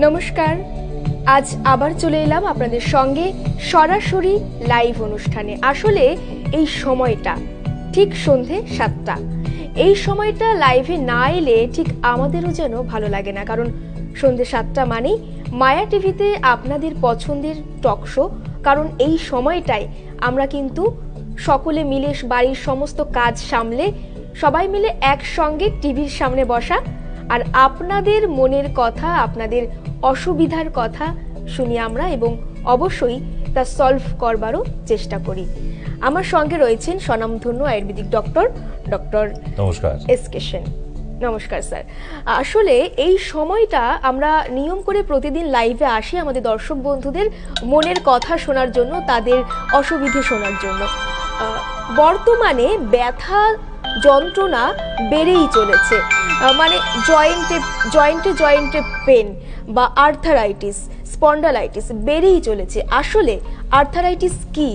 নমস্কার, আজ আবার চলে এলাম আপনাদের সঙ্গে সরাসরি লাইভ অনুষ্ঠানে। আসলে এই সময়টা ঠিক সন্ধে 7টা, এই সময়টা লাইভে না এলে ঠিক আমাদেরও যেন ভালো লাগে না, কারণ সন্ধে 7টা মানেই মায়া টিভিতে আপনাদের পছন্দের টক শো। কারণ এই সময়টায় আমরা কিন্তু সকলে মিলে বাড়ির সমস্ত কাজ সামলে সবাই মিলে একসঙ্গে টিভির সামনে বসা আর আপনাদের মনের কথা, আপনাদের অসুবিধার কথা শুনি আমরা এবং অবশ্যই তা সলভ করবারও চেষ্টা করি। আমার সঙ্গে রয়েছেন স্বনামধন্য আয়ুর্বেদিক ডক্টর নমস্কার এস.কে. সেন। নমস্কার স্যার। আসলে এই সময়টা আমরা নিয়ম করে প্রতিদিন লাইভে আসি আমাদের দর্শক বন্ধুদের মনের কথা শোনার জন্য, তাদের অসুবিধে শোনার জন্য। বর্তমানে ব্যথা যন্ত্রণা বেড়েই চলেছে, মানে জয়েন্টে পেন বা আর্থারাইটিস, স্পন্ডালাইটিস বেড়েই চলেছে। আসলে আর্থারাইটিস কি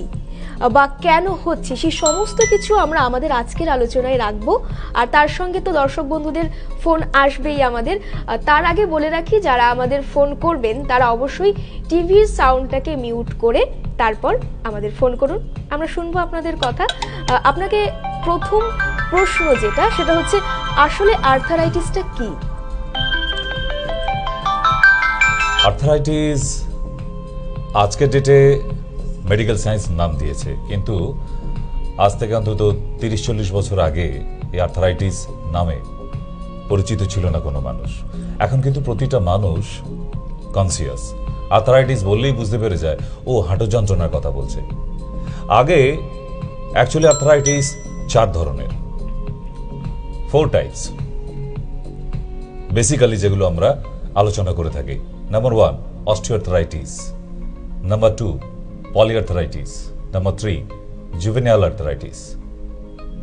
বা কেন হচ্ছে সেই সমস্ত কিছু আমরা আমাদের আজকের আলোচনায় রাখবো। আর তার সঙ্গে তো দর্শক বন্ধুদের ফোন আসবেই আমাদের। তার আগে বলে রাখি, যারা আমাদের ফোন করবেন তারা অবশ্যই টিভির সাউন্ডটাকে মিউট করে তারপর আমাদের ফোন করুন, আমরা শুনবো আপনাদের কথা। আপনাকে প্রথম প্রশ্ন যেটা, সেটা হচ্ছে আসলে আর্থারাইটিসটা কি? আর্থারাইটিস আজকের ডেটে মেডিকেল সায়েন্স নাম দিয়েছে, কিন্তু আজ থেকে অন্তত 30-40 বছর আগে এই আর্থারাইটিস নামে পরিচিত ছিল না কোনো মানুষ। এখন কিন্তু প্রতিটা মানুষ কনসিয়াস। আর্থারাইটিস বললেই বুঝতে পেরে যায় ও হাঁটু যন্ত্রণার কথা বলছে। আগে অ্যাকচুয়ালি আর্থারাইটিস 4 ধরনের, 4 টাইপস বেসিক্যালি, যেগুলো আমরা আলোচনা করে থাকি। Number 1 osteoarthritis, number 2 polyarthritis, number 3 juvenile arthritis,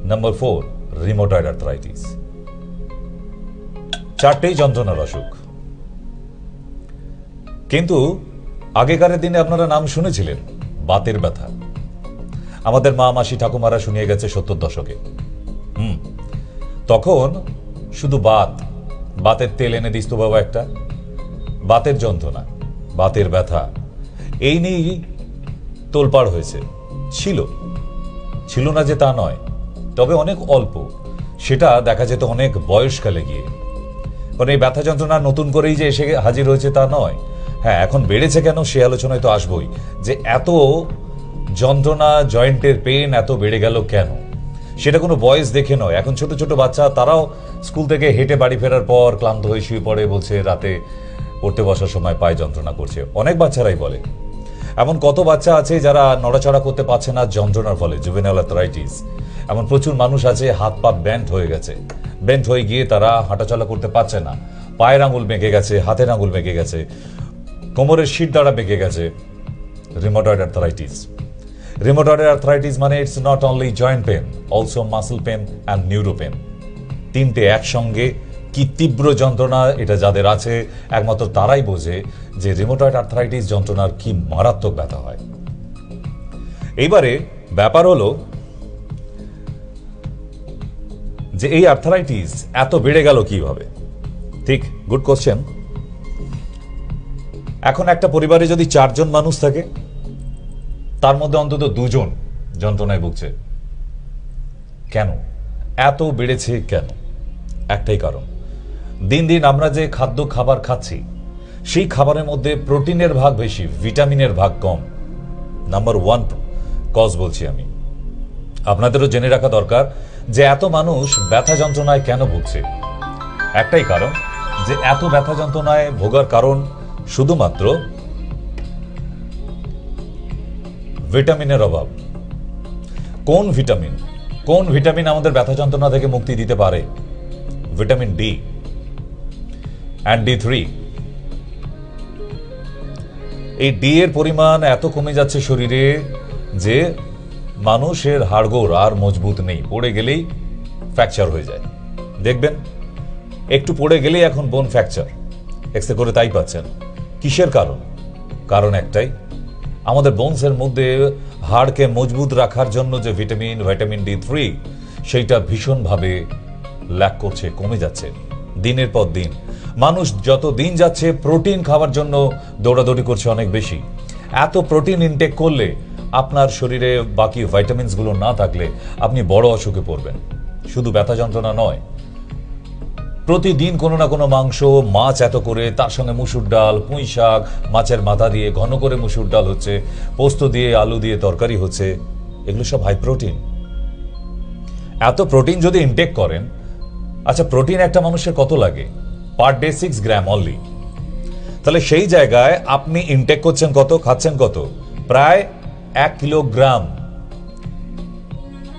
number 4 rheumatoid arthritis. 4টেই যন্ত্রণার অসুখ। কিন্তু আগেকার দিনে আপনারা নাম শুনেছিলেন বাতের ব্যথা। আমাদের মা, মাসি, ঠাকুমারা শুনিয়ে গেছে 70 দশকে। তখন শুধু বাতের তেল এনে দিস তো বাবা একটা, বাতের যন্ত্রণা, বাতের ব্যথা, এই নিয়েই তোলপাড় হয়েছে। ছিল না যে তা নয়, তবে অনেক অল্প। সেটা দেখা যেত অনেক বয়সকালে গিয়ে। কারণ এই ব্যথা যন্ত্রণা নতুন করেই যে এসে হাজির হয়েছে তা নয়। হ্যাঁ, এখন বেড়েছে কেন সে আলোচনায় তো আসবই, যে এত যন্ত্রণা, জয়েন্টের পেন এত বেড়ে গেল কেন। সেটা কোনো বয়স দেখে নয়। এখন ছোট ছোট বাচ্চা, তারাও স্কুল থেকে হেঁটে বাড়ি ফেরার পর ক্লান্ত হয়ে শুয়ে পড়ে, বলছে রাতে পড়তে বসার সময় পায়ে যন্ত্রণা করছে। অনেক বাচ্চারাই বলে। এমন কত বাচ্চা আছে যারা নড়াচড়া করতে পারছে না যন্ত্রণার ফলে, জুভেনাইল আর্থারাইটিস। এমন প্রচুর মানুষ আছে হাত পা ব্যান্ড হয়ে গেছে, ব্যান্ড হয়ে গিয়ে তারা হাঁটাচলা করতে পারছে না, পায়ের আঙুল বেঁকে গেছে, হাতের আঙুল বেঁকে গেছে, কোমরের শির দ্বারা বেঁকে গেছে। Rheumatoid arthritis. রিউমাটয়েড আর্থারাইটিস মানে it's not only joint pain, also muscle pain and neuro pain. 3টে একসঙ্গে। কি তীব্র যন্ত্রণা এটা যাদের আছে, একমাত্র তারাই বোঝে যে রিউমাটয়েড আর্থারাইটিস যন্ত্রণার কি মারাত্মক ব্যথা হয়। এইবারে ব্যাপার হলো যে এই আর্থারাইটিস এত বেড়ে গেল কিভাবে। ঠিক, গুড কোশ্চেন। এখন একটা পরিবারে যদি 4 জন মানুষ থাকে, তার মধ্যে অন্তত 2 জন যন্ত্রণায় ভুগছে। কেন এত বেড়েছে? কেন? একটাই কারণ, দিন দিন আমরা যে খাবার খাচ্ছি, সেই খাবারের মধ্যে প্রোটিনের ভাগ বেশি, ভিটামিনের ভাগ কম। নাম্বার 1 কজ বলছি আমি। আপনাদেরও জেনে রাখা দরকার যে এত মানুষ ব্যথা যন্ত্রণায় কেন ভুগছে। একটাই কারণ, যে এত ব্যথা যন্ত্রণায় ভোগার কারণ শুধুমাত্র ভিটামিনের অভাব। কোন ভিটামিন আমাদের ব্যথা যন্ত্রণা থেকে মুক্তি দিতে পারে? Vitamin D and D3। এই ডি এর পরিমাণ এত কমে যাচ্ছে শরীরে যে মানুষের হাড়গোড় আর মজবুত নেই, পড়ে গেলেই ফ্র্যাকচার হয়ে যায়। দেখবেন একটু পড়ে গেলেই এখন বোন ফ্র্যাকচার, এক্সরে করে তাই পাচ্ছেন। কিসের কারণ? কারণ একটাই, আমাদের বোনসের মধ্যে হাড়কে মজবুত রাখার জন্য যে ভিটামিন D3, সেইটা ভীষণভাবে ল্যাক করছে, কমে যাচ্ছে দিনের পর দিন। মানুষ যত দিন যাচ্ছে প্রোটিন খাওয়ার জন্য দৌড়াদৌড়ি করছে অনেক বেশি। এত প্রোটিন ইনটেক করলে আপনার শরীরে বাকি ভাইটামিনসগুলো না থাকলে আপনি বড় অসুখে পড়বেন। শুধু ব্যথা যন্ত্রণা নয়, প্রতিদিন কোনো না কোনো মাংস, মাছ এত করে, তার সঙ্গে মুসুর ডাল, পুঁই শাক, মাছের মাথা দিয়ে ঘন করে মুসুর ডাল হচ্ছে, পোস্ত দিয়ে আলু দিয়ে তরকারি হচ্ছে, এগুলো সব হাই প্রোটিন। এত প্রোটিন যদি ইনটেক করেন, আচ্ছা প্রোটিন একটা মানুষের কত লাগে? পার ডে 6 গ্রাম অনলি। তাহলে সেই জায়গায় আপনি ইনটেক করছেন কত, খাচ্ছেন কত? প্রায় 1 কিলোগ্রাম,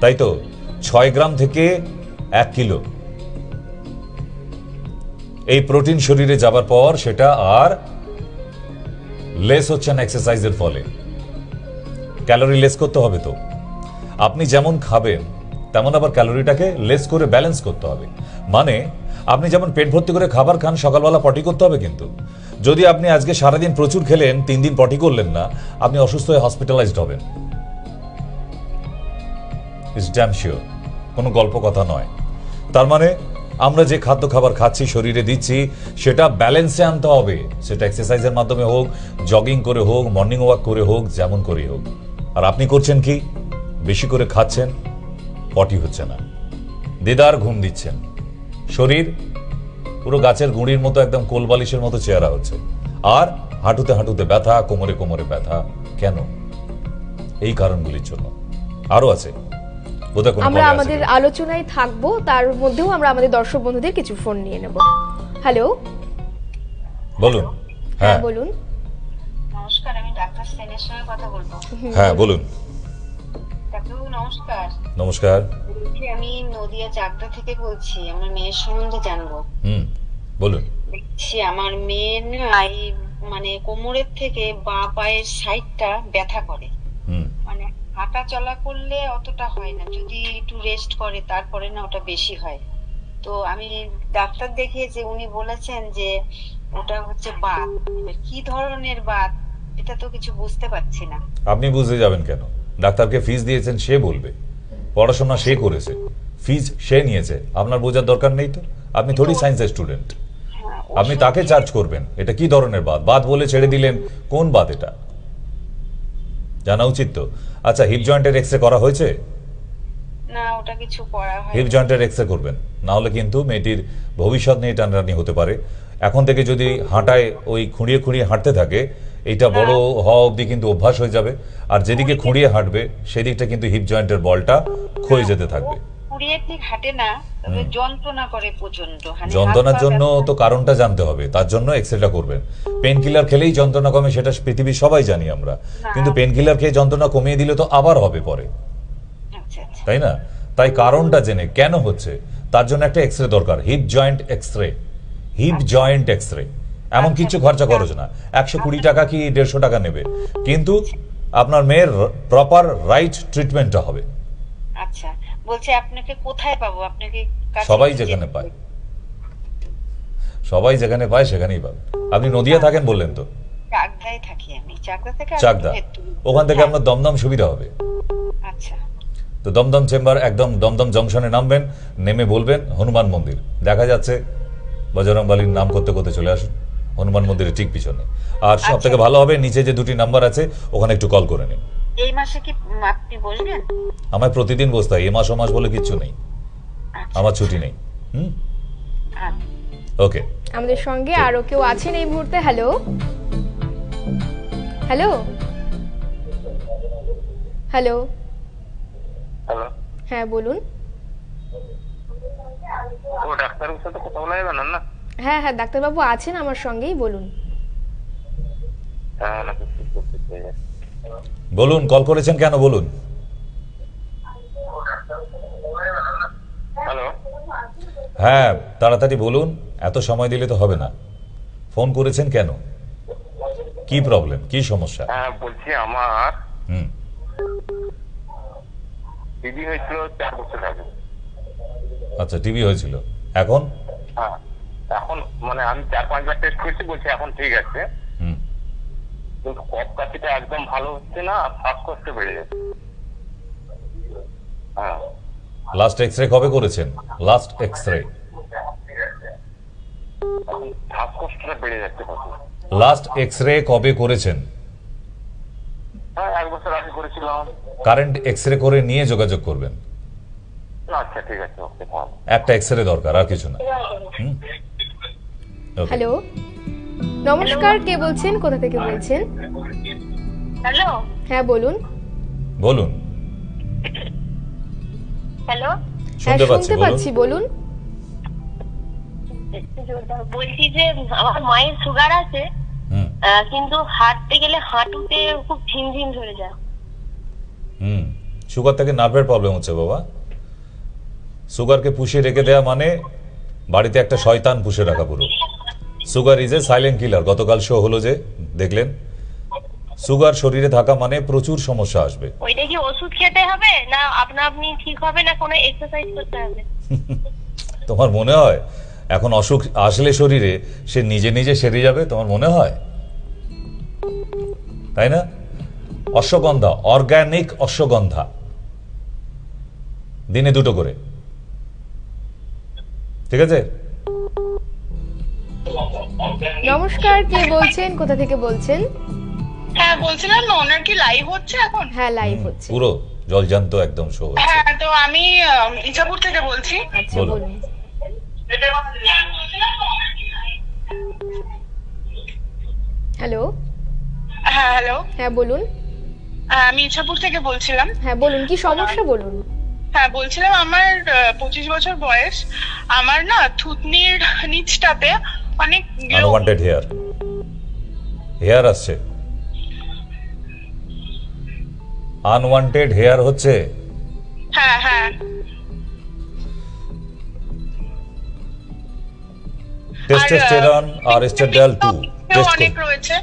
তাই তো? 6 গ্রাম থেকে 1 কিলো এই প্রোটিন শরীরে যাবার পর সেটা আর লেস হচ্ছে না এক্সারসাইজের ফলে। ক্যালোরি লেস করতে হবে তো। আপনি যেমন খাবেন তেমন আবার ক্যালোরিটাকে লেস করে ব্যালেন্স করতে হবে। মানে আপনি যেমন পেট ভর্তি করে খাবার খান, সকালবেলা পটি করতে হবে। কিন্তু যদি আপনি আজকে সারাদিন প্রচুর খেলেন, 3 দিন পটি করলেন না, আপনি অসুস্থ হয়ে হসপিটালাইজড হবেন। ইটস ড্যাম শিওর, কোনো গল্প কথা নয়। তার মানে আমরা যে খাদ্য খাবার খাচ্ছি, শরীরে দিচ্ছি, সেটা ব্যালেন্সে আনতে হবে। সেটা এক্সারসাইজের মাধ্যমে হোক, জগিং করে হোক, মর্নিং ওয়াক করে হোক, যেমন করে হোক। আর আপনি করছেন কি? বেশি করে খাচ্ছেন, পটি হচ্ছে না, দেদার ঘুম দিচ্ছেন, শরীর পুরো গাছের গুঁড়ির মতো একদম কোলবালিশের মতো চেহারা হচ্ছে, আর হাঁটুতে হাঁটুতে ব্যথা, কোমরে কোমরে ব্যথা। কেন? এই কারণগুলির জন্য। আরো আছে, আমরা আমাদের আলোচনায় থাকবো, তার মধ্যেও আমরা আমাদের দর্শক বন্ধুদের কিছু ফোন নিয়ে নেব। হ্যালো, বলুন। হ্যাঁ বলুন। নমস্কার, আমি ডাক্তার সেনের সঙ্গে কথা বলবো। হ্যাঁ বলুন। ডাক্তারবাবু নমস্কার। নমস্কার। আমি নদিয়া চাকদা থেকে বলছি, আমার মেয়ের সম্বন্ধে জানবো। বলুন। দেখছি আমার মেয়ের না মানে কোমরের থেকে বাঁ পায়ের সাইডটা ব্যথা করে। মানে হাঁটা চলা করলে অতটা হয় না, যদি একটু রেস্ট করে তারপরে না ওটা বেশি হয়। তো আমি ডাক্তার দেখিয়েছি, উনি বলেছেন যে ওটা হচ্ছে বাত। কি ধরনের বাত এটা তো কিছু বুঝতে পারছি না। আপনি বুঝতে যাবেন কেন? ডাক্তারকে ফিস দিয়েছেন, সে বলবে। পড়াশোনা সে করেছে, ফিস সে নিয়েছে, আপনার বোঝার দরকার নেই তো। আপনি থোড়ি সায়েন্সের স্টুডেন্ট, আপনি তাকে চার্জ করবেন এটা কি ধরনের বাত। বাত বলে ছেড়ে দিলেন, কোন বাত এটা জানা উচিত তো। আচ্ছা, হিপ জয়েন্টের এক্সরে করা হয়েছে? না, ওটা কিছু করা হয়। হিপ জয়েন্টের এক্সরে করবেন, না হলে কিন্তু মেয়েটির ভবিষ্যৎ নিয়ে টানাটানি হতে পারে। এখন থেকে যদি হাঁটায় ওই খুঁড়িয়ে খুঁড়িয়ে হাঁটতে থাকে, এটা বড় হওয়া অবধি কিন্তু অভ্যাস হয়ে যাবে। আর যেদিকে খুঁড়িয়ে হাঁটবে সেদিকটা কিন্তু হিপ জয়েন্টের বলটা ক্ষয়ে যেতে থাকবে। খুঁড়িয়ে ঠিক হাঁটে না, তবে যন্ত্রণা করে প্রচন্ড। যন্ত্রণার জন্য তো কারণটা জানতে হবে, তার জন্য এক্সরেটা করবেন। পেন কিলার খেলেই যন্ত্রণা কমে, সেটা পৃথিবীর সবাই জানি আমরা। কিন্তু পেন কিলার খেয়ে যন্ত্রণা কমিয়ে দিলে তো আবার হবে পরে, তাই না? তাই কারণটা জেনে কেন হচ্ছে তার জন্য একটা এক্সরে দরকার, hip joint x-ray. Hip joint x-ray এমন কিছু খরচা খরচ না, 120 টাকা কি 150 টাকা নেবে, কিন্তু আপনার মেয়ের প্রপার রাইট ট্রিটমেন্টটা হবে। আচ্ছা, বলছি আপনাকে কোথায় পাবো? আপনাকে সবাই যেখানে পায়, সবাই যেখানে পায় সেখানেই পাবে। আপনি নদিয়া থাকেন বললেন তো? চাকদায় থাকি আমি, চাকদা থেকে। চাকদা, ওখান থেকে আপনার দমদম সুবিধা হবে। আচ্ছা, তো দমদম চেম্বার, একদম দমদম জংশনে নামবেন, নেমে বলবেন হনুমান মন্দির, দেখা যাচ্ছে বজরংবলীর নাম করতে করতে চলে আসুন হনুমান মন্দিরের ঠিক পিছনে। আর সব থেকে ভালো হবে, নিচে যে 2টি নাম্বার আছে ওখানে একটু কল করে নিন। এই মাসে কি আপনি বসবেন? আমার প্রতিদিন বসতে হয়, এ মাস ও মাস বলে কিচ্ছু নেই, আমার ছুটি নেই। ওকে, আমাদের সঙ্গে আরো কেউ আছেন এই মুহূর্তে। হ্যালো হ্যালো হ্যালো হ্যালো, হ্যাঁ বলুন। ও ডাক্তারের সাথে কথা বলা যাবে না? হ্যাঁ হ্যাঁ, ডাক্তারবাবু আছেন আমার সঙ্গেই, বলুন। বলুন, কল করেছেন কেন বলুন। হ্যালো, হ্যাঁ তাড়াতাড়ি বলুন, এত সময় দিলে তো হবে না। ফোন করেছেন কেন, কি প্রবলেম, কি সমস্যা? হ্যাঁ বলছি, আমার হুম টিবি হয়েছিল 4 বছর আগে। আচ্ছা, টিবি হয়েছিল, এখন? হ্যাঁ, এখন মানে আমি 4-5 বার টেস্ট করেছি, বলছি এখন ঠিক আছে, কিন্তু কফ কাশিটা একদম ভালো হচ্ছে না, আর শ্বাসকষ্ট বেড়ে যাচ্ছে। হ্যাঁ, লাস্ট এক্সরে কবে করেছেন? লাস্ট এক্সরে এখন শ্বাসকষ্টটা বেড়ে যাচ্ছে কত। লাস্ট এক্সরে কবে করেছেন? হ্যাঁ 1 বছর আগে করেছিলাম। কারেন্ট এক্সরে করে নিয়ে যোগাযোগ করবেন। আচ্ছা ঠিক আছে, ওকে তাহলে। একটা এক্সরে দরকার, আর কিছু না। Okay. হ্যালো, নমস্কার, কে বলছেন, কোথা থেকে বলছেন? হ্যালো। হ্যাঁ বলুন। বলুন। হ্যালো। হ্যাঁ শুনতে শুনতে পাচ্ছি, পাচ্ছি, বলুন। বলছি যে আমার মায়ের সুগার আছে, হুম কিন্তু হাঁটতে গেলে হাঁটুতে খুব ঝিনঝিন ধরে যায়। হুম সুগার থেকে নার্ভের প্রবলেম হচ্ছে বাবা। সুগারকে পুষিয়ে রেখে দেয়া মানে বাড়িতে একটা শয়তান পুষে রাখা পুরো। Sugar is a silent killer. গতকাল শো হলো যে দেখলেন, সুগার শরীরে থাকা মানে প্রচুর সমস্যা আসবে। ওইটা কি ওষুধ খেতে হবে না আপনা আপনি ঠিক হবে না কোনো এক্সারসাইজ করতে হবে? তোমার মনে হয় এখন অসুখ আসলে শরীরে সে নিজে নিজে সেরে যাবে? তোমার মনে হয় তাই না? অশ্বগন্ধা, অর্গানিক অশ্বগন্ধা দিনে 2টো করে, ঠিক আছে? নমস্কার, কে বলছেন, কোথা থেকে বলছেন? হ্যাঁ বলছিলাম ওনার কি লাইভ হচ্ছে এখন? হ্যাঁ লাইভ হচ্ছে। পুরো জলজান্ত একদম শো হচ্ছে। হ্যাঁ তো আমি ইছাপুর থেকে বলছি। আচ্ছা বলুন। বলুন। হ্যালো। হ্যাঁ হ্যালো, হ্যাঁ বলুন। আমি ইছাপুর থেকে বলছিলাম। হ্যাঁ বলুন, কি সমস্যা বলুন। হ্যাঁ বলছিলাম আমার 25 বছর বয়স, আমার না থুতনির নিচটাতে অনেক আনওয়ান্টেড হেয়ার আসছে। আনওয়ান্টেড হেয়ার হচ্ছে। হ্যাঁ হ্যাঁ টেস্টোস্টেরন আর এস্ট্রাডিয়াল 2 টেস্ট অনেক রয়েছে।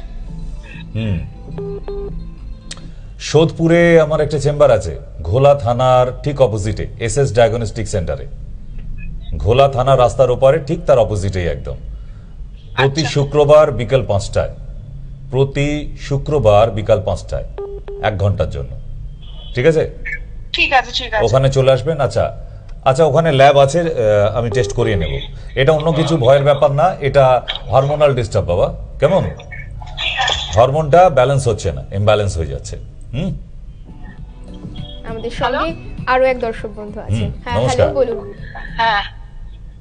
সোদপুরে আমার একটা চেম্বার আছে, ঘোলা থানার ঠিক অপোজিটে, এসএস ডায়াগনস্টিক সেন্টারে। ঘোলা থানা রাস্তার ওপারে ঠিক তার অপোজিটেই একদম। প্রতি শুক্রবার বিকাল 5টায়, প্রতি শুক্রবার বিকাল 5টায় 1 ঘন্টার জন্য, ঠিক আছে? ঠিক আছে ঠিক আছে। ওখানে চলে আসবেন। আচ্ছা আচ্ছা, ওখানে ল্যাব আছে, আমি টেস্ট করিয়ে নেব। এটা অন্য কিছু ভয়ের ব্যাপার না, এটা হরমোনাল ডিস্টার্ব বাবা। কেমন? হরমোনটা ব্যালেন্স হচ্ছে না, ইমব্যালেন্স হয়ে যাচ্ছে। আমাদের সঙ্গে আরো এক দর্শক বন্ধু আছে। হ্যাঁ নমস্কার। হ্যালো বলুন। হ্যাঁ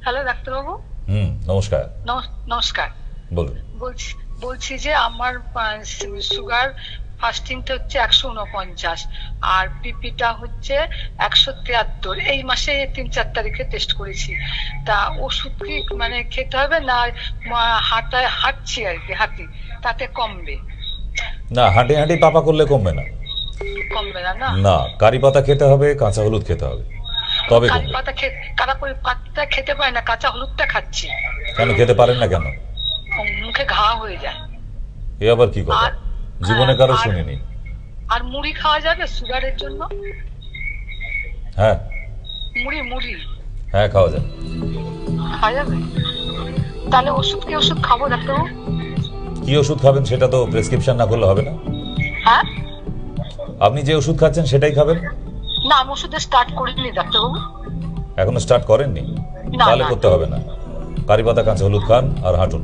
হ্যালো ডাক্তারবাবু। নমস্কার, নমস্কার। বলুন। বলছি যে আমার সুগার ফাস্টিংটা হচ্ছে 149 আর পিপিটা হচ্ছে 173। এই মাসে 3-4 তারিখে টেস্ট করেছি। তা ওষুধ কি মানে খেতে হবে না হাঁটছি আর কি, হাঁটি তাতে কমবে? না, হাঁটি হাঁটি পাপা করলে কমবে না। কমবে না? না না, কারি পাতা খেতে হবে, কাঁচা হলুদ খেতে হবে, তবে কারি কমবে। পাতা খেতে পারি না, কাঁচা হলুদটা খাচ্ছি। কেন খেতে পারেন না কেন? মুখে ঘা হয়ে যায়। এ আবার কি কথা? জীবনে কারো শুনিনি। আর মুড়ি খাওয়া যাবে সুগারের জন্য? হ্যাঁ মুড়ি হ্যাঁ, খাওয়া যায়। খাওয়া যাবে? তাহলে ওষুধ খাবো ডাক্তারবাবু? কি ওষুধ খাবেন সেটা তো প্রেসক্রিপশন না করলে হবে না। হ্যাঁ আপনি যে ওষুধ খাচ্ছেন সেটাই খাবেন। না আমি ওষুধে স্টার্ট করিনি ডাক্তারবাবু। এখনো স্টার্ট করেননি? না, তাহলে না। করতে হবে না। কারি পাতা, কাঁচা হলুদ খান আর হাঁটুন।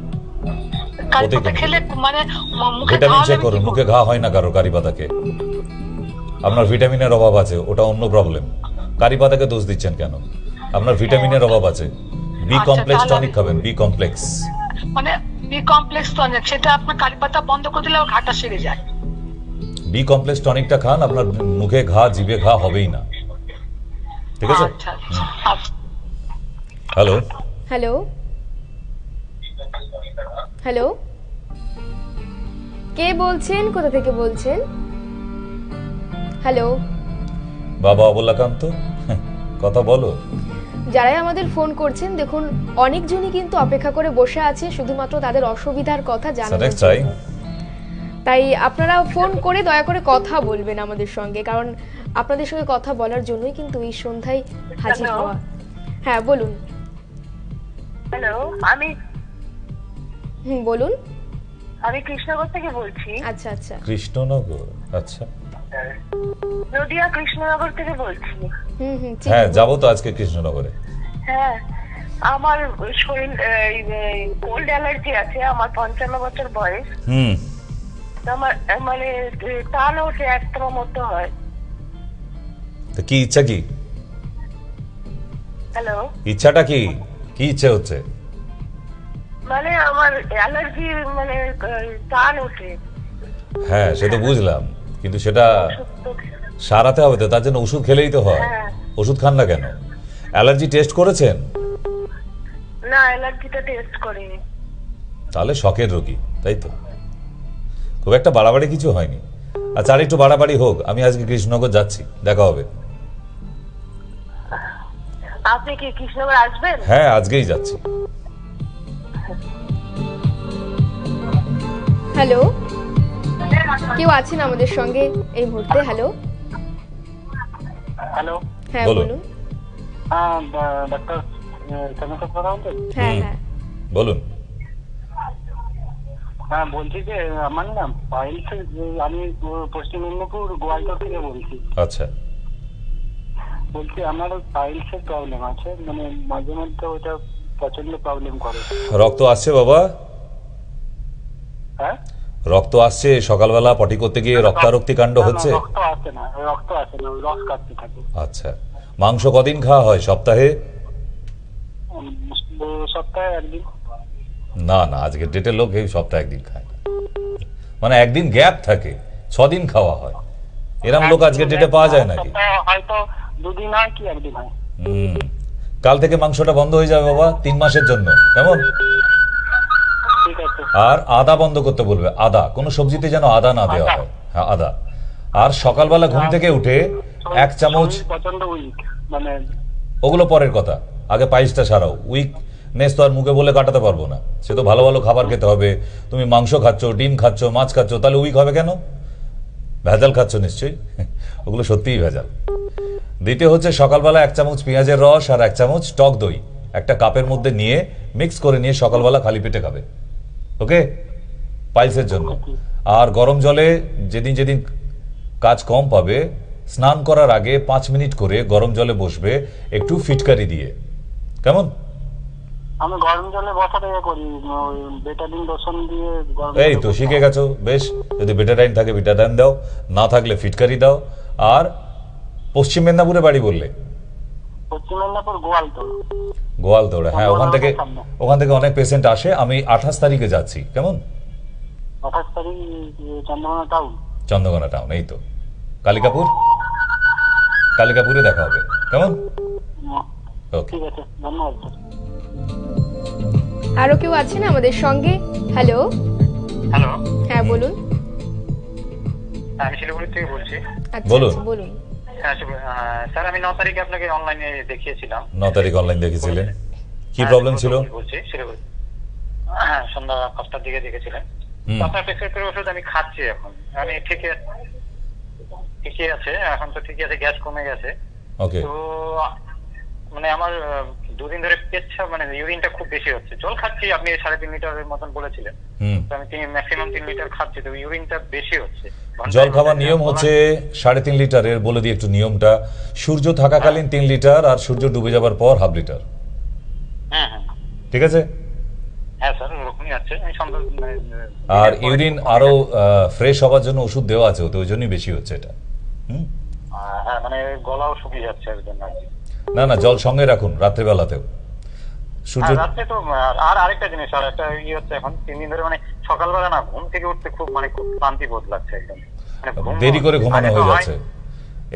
কারি ওতেই পাতা কমবে। খেলে মানে মুখে ভিটামিন ঘা চেক হলে করুন, কি মুখে ঘা হয় না কারো কারি পাতাকে। আপনার ভিটামিনের অভাব আছে, ওটা অন্য প্রবলেম। কারি পাতাকে দোষ দিচ্ছেন কেন? আপনার ভিটামিনের অভাব আছে। বি আচ্ছা, কমপ্লেক্স তাহলে টনিক খাবেন, বি কমপ্লেক্স। মানে বি কমপ্লেক্স টনিক, সেটা আপনার কারি পাতা বন্ধ করে দিলে ঘাটা সেরে যায়। বি কমপ্লেক্স টনিকটা খান, আপনার মুখে ঘা, জিভে ঘা হবেই না, ঠিক আছে? আচ্ছা আচ্ছা। Hello hello. হ্যালো, কে বলছেন, কোথা থেকে বলছেন? হ্যালো। বাবা অবলাকান্ত, কথা বলো। যারাই আমাদের ফোন করছেন, দেখুন অনেকজনই কিন্তু অপেক্ষা করে বসে আছে শুধুমাত্র তাদের অসুবিধার কথা জানানোর Correct, তাই? জন্য। তাই আপনারা ফোন করে দয়া করে কথা বলবেন আমাদের সঙ্গে, কারণ আপনাদের সঙ্গে কথা বলার জন্যই কিন্তু এই সন্ধ্যায় হাজির Hello? হওয়া। হ্যাঁ বলুন। হ্যালো, বলুন। আমি কৃষ্ণনগর থেকে বলছি। আচ্ছা আচ্ছা। কৃষ্ণনগর, আচ্ছা। নদিয়া কৃষ্ণনগর থেকে বলছি। ঠিক হ্যাঁ, আছে। যাবো তো আজকে কৃষ্ণনগরে। হ্যাঁ আমার শরীর কোল্ড অ্যালার্জি আছে, আমার 55 বছর বয়স। আমার মানে টান ওঠে, একটার মতো হয়। তো কি ইচ্ছা কি? হ্যালো, ইচ্ছাটা কি? কি ইচ্ছে হচ্ছে? মানে আমার অ্যালার্জি, মানে টান ওঠে। হ্যাঁ, সে তো বুঝলাম, কিন্তু সেটা সারাতে হবে তো, তার জন্য ওষুধ খেলেই তো হয়। ওষুধ খান না কেন? অ্যালার্জি টেস্ট করেছেন? না, অ্যালার্জিটা টেস্ট করিনি। তাহলে শখের রোগী, তাই তো? খুব একটা বাড়াবাড়ি কিছু হয়নি। আচ্ছা, আর একটু বাড়াবাড়ি হোক, আমি আজকে কৃষ্ণনগর যাচ্ছি, দেখা হবে। আপনি কি কৃষ্ণনগর আসবেন? হ্যাঁ, আজকেই যাচ্ছি। হ্যালো, কেউ আছেন আমাদের সঙ্গে এই মুহূর্তে? হ্যালো, হ্যালো, হ্যাঁ বলুন। বলুন। হ্যাঁ, ডাক্তার চন্দ্রকান্ত কথা বলছেন? হ্যাঁ হ্যাঁ বলুন। হ্যাঁ, বলছি যে আমার না পাইলস, আমি পশ্চিম মেদিনীপুর গোয়ালতোড় থেকে বলছি। আচ্ছা, বলছি আমার পাইলসের প্রবলেম আছে, মানে মাঝে মধ্যে ওটা প্রচন্ড প্রবলেম করে। রক্ত আসছে বাবা? হ্যাঁ, রক্ত আসছে? সকালবেলা পটি করতে গিয়ে রক্তারক্তি কাণ্ড হচ্ছে? রক্ত আসে না, রস কাটতে থাকে। আচ্ছা, মাংস কদিন খাওয়া হয় সপ্তাহে? সপ্তাহে একদিন। না না, আজকের ডেটের লোক এই সপ্তাহে একদিন খায় না, মানে একদিন গ্যাপ থাকে, 6 দিন খাওয়া হয়। এরকম লোক আজকের ডেটে পাওয়া যায় নাকি? হয়তো 2 দিন হয় কি 1 দিন হয়। কাল থেকে মাংসটা বন্ধ হয়ে যাবে বাবা, 3 মাসের জন্য, কেমন? ঠিক আছে। আর আদা বন্ধ করতে বলবে, আদা, কোনো সবজিতে যেন আদা না দেওয়া হয়। হ্যাঁ, আদা। আর সকালবেলা ঘুম থেকে উঠে 1 চামচ, প্রচন্ড উইক, মানে ওগুলো পরের কথা, আগে পাইলসটা সারাও। উইকনেস তো আর মুখে বলে কাটাতে পারবো না, সে তো ভালো ভালো খাবার খেতে হবে। তুমি মাংস খাচ্ছ, ডিম খাচ্ছ, মাছ খাচ্ছ, তাহলে উইক হবে কেন? ভেজাল খাচ্ছ নিশ্চয়ই, ওগুলো সত্যিই ভেজাল। দ্বিতীয় হচ্ছে সকালবেলা 1 চামচ পেঁয়াজের রস আর 1 চামচ টক দই একটা কাপের মধ্যে নিয়ে মিক্স করে নিয়ে সকালবেলা খালি পেটে খাবে, ওকে? পাইলসের জন্য। আর গরম জলে যেদিন যেদিন কাজ কম পাবে, স্নান করার আগে 5 মিনিট করে গরম জলে বসবে, একটু ফিটকারি দিয়ে, কেমন? আমি গরম জলে বসাতে করি, বেটাডিন লোশন দিয়ে। এই তো শিখে গেছো, বেশ। যদি বেটাডাইন থাকে বেটাডাইন দাও, না থাকলে ফিটকারি দাও। আর পশ্চিম মেদিনীপুরে বাড়ি বললে? পশ্চিম মেদিনীপুর গোয়ালতোড়। গোয়ালতোড়, হ্যাঁ। ওখান থেকে অনেক পেশেন্ট আসে। আমি 28 তারিখে যাচ্ছি, কেমন? 28 তারিখ চন্দ্রকোনা টাউন। চন্দ্রকোনা টাউন, এই তো কালিকাপুরে দেখা হবে, কেমন? ওকে, ঠিক আছে, ধন্যবাদ। আরো কেউ আছেন আমাদের সঙ্গে? হ্যালো, হ্যালো, হ্যাঁ বলুন। আমি শিলিগুড়ি থেকে বলছি। আচ্ছা, বলুন। আচ্ছা, বলুন। স্যার, আমি 9 তারিখে আপনাকে অনলাইনে দেখিয়েছিলাম। 9 তারিখ অনলাইন দেখেছিলেন? কি প্রবলেম ছিল? বলছি শিলিগুড়ি। হ্যাঁ, সন্ধ্যা 5টার দিকে দেখেছিলেন। আপনার প্রেসক্রিপশন ওষুধ আমি খাচ্ছি এখন। আমি ঠিকই আছে এখন, তো ঠিকই আছে, গ্যাস কমে গেছে। ওকে। তো মানে আমার 2 দিন ধরে পেচ্ছাপ, মানে ইউরিনটা খুব বেশি হচ্ছে। জল খাচ্ছি, আপনি 3.5 লিটারের মতন বলেছিলেন, তো আমি ম্যাক্সিমাম 3 লিটার খাচ্ছি, তো ইউরিনটা বেশি হচ্ছে। জল খাওয়ার নিয়ম হচ্ছে 3.5 লিটারের। বলে দিই একটু নিয়মটা। সূর্য থাকাকালীন 3 লিটার, আর সূর্য ডুবে যাবার পর 1/2 লিটার। হ্যাঁ হ্যাঁ, ঠিক আছে? হ্যাঁ স্যার, ওরকমই আছে। আমি আর ইউরিন আরো ফ্রেশ হওয়ার জন্য ওষুধ দেওয়া আছে, তো ওই জন্যই বেশি হচ্ছে এটা। হ্যাঁ, মানে গলাও শুকিয়ে যাচ্ছে একদম। না না, জল সঙ্গে রাখুন রাত্রেবেলাতেও। সূর্য রাত্রে তো। আর আরেকটা জিনিস, আর একটা হচ্ছে, এখন 3 দিন ধরে মানে সকালবেলা না ঘুম থেকে উঠতে খুব ক্লান্তি বোধ লাগছে একদম। দেরি করে ঘুমানো হয়ে যাচ্ছে,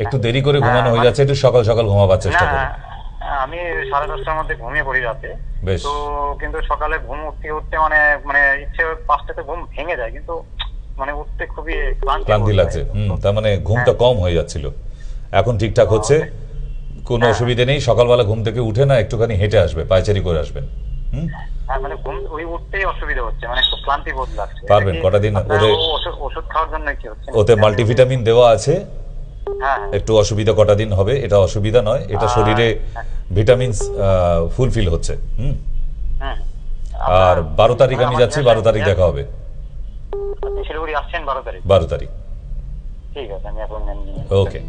একটু দেরি করে ঘুমানো হয়ে যাচ্ছে, একটু সকাল সকাল ঘুমাবার চেষ্টা করুন। আমি 10:30টার মধ্যে ঘুমিয়ে পড়ি রাতে। বেশ। তো কিন্তু সকালে ঘুম উঠতে মানে ইচ্ছে 5টাতে ঘুম ভেঙে যায়, কিন্তু মানে উঠতে খুবই ক্লান্তি লাগছে। তার মানে ঘুমটা কম হয়ে যাচ্ছিল, এখন ঠিকঠাক হচ্ছে, কোনো অসুবিধা নেই। সকালবেলা ঘুম থেকে উঠে না একটুখানি হেঁটে আসবে, পায়চারি করে আসবেন। মানে ঘুম উঠতেই অসুবিধা হচ্ছে, মানে খুব ক্লান্তি বোধ লাগছে। পারবেন কটা দিন ওষুধ খাওয়ার জন্য কি হচ্ছে? ওতে মাল্টিভিটামিন দেওয়া আছে। একটু অসুবিধা কটা দিন হবে, এটা অসুবিধা নয়, এটা শরীরে ভিটামিনস ফুলফিল হচ্ছে। আর 12 তারিখ আমি যাচ্ছি, 12 তারিখ দেখা হবে। আপনি শিলিগুড়ি আসছেন 12 তারিখ? 12 তারিখ। ঠিক আছে, আমি অ্যাপয়েন্টমেন্ট নিয়ে। ওকে।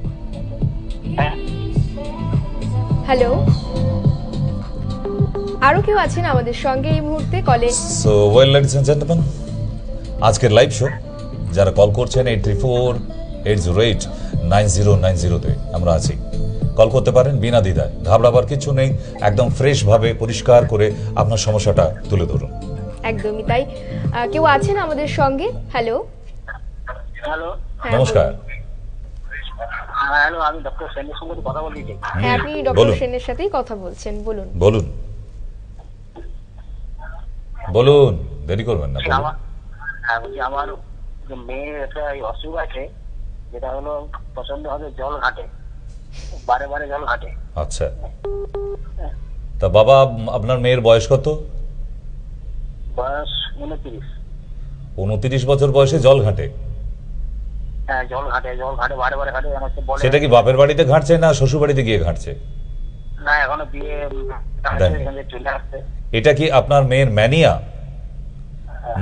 হ্যালো, আরো কেউ আছেন আমাদের সঙ্গে এই মুহূর্তে কলে? So well ladies and gentleman, আজকের লাইভ শো যারা কল করছেন 8348089090 আমরা আছি। কল করতে পারেন বিনা দ্বিধায়, ঘাবড়াবার কিছু নেই, একদম ফ্রেশ ভাবে পরিষ্কার করে আপনার সমস্যাটা তুলে ধরুন। একদমই তাই। কেউ আছেন আমাদের সঙ্গে? হ্যালো হ্যালো, নমস্কার। হ্যালো, আমি ডক্টর সেনের সঙ্গে কথা বলতে চাই। হ্যাঁ, আপনি ডক্টর সেনের সাথেই কথা বলছেন, বলুন। বলুন বলুন, দেরি করবেন না। আমার মেয়ের একটা অসুখ আছে, যেটা হলো প্রচন্ড ভাবে জল ঘাটে, বারে বারে জল ঘাটে। আচ্ছা, তা বাবা আপনার মেয়ের বয়স কত? বয়স 29। 29 বছর বয়সে জল ঘাটে? হ্যাঁ, জল ঘাটে বারে বারে ঘাটে। সেটা কি বাপের বাড়িতে ঘাটছে না শ্বশুর বাড়িতে গিয়ে ঘাটছে? না, এখনো বিয়ে চলে আসছে। এটা কি আপনার মেয়ের ম্যানিয়া?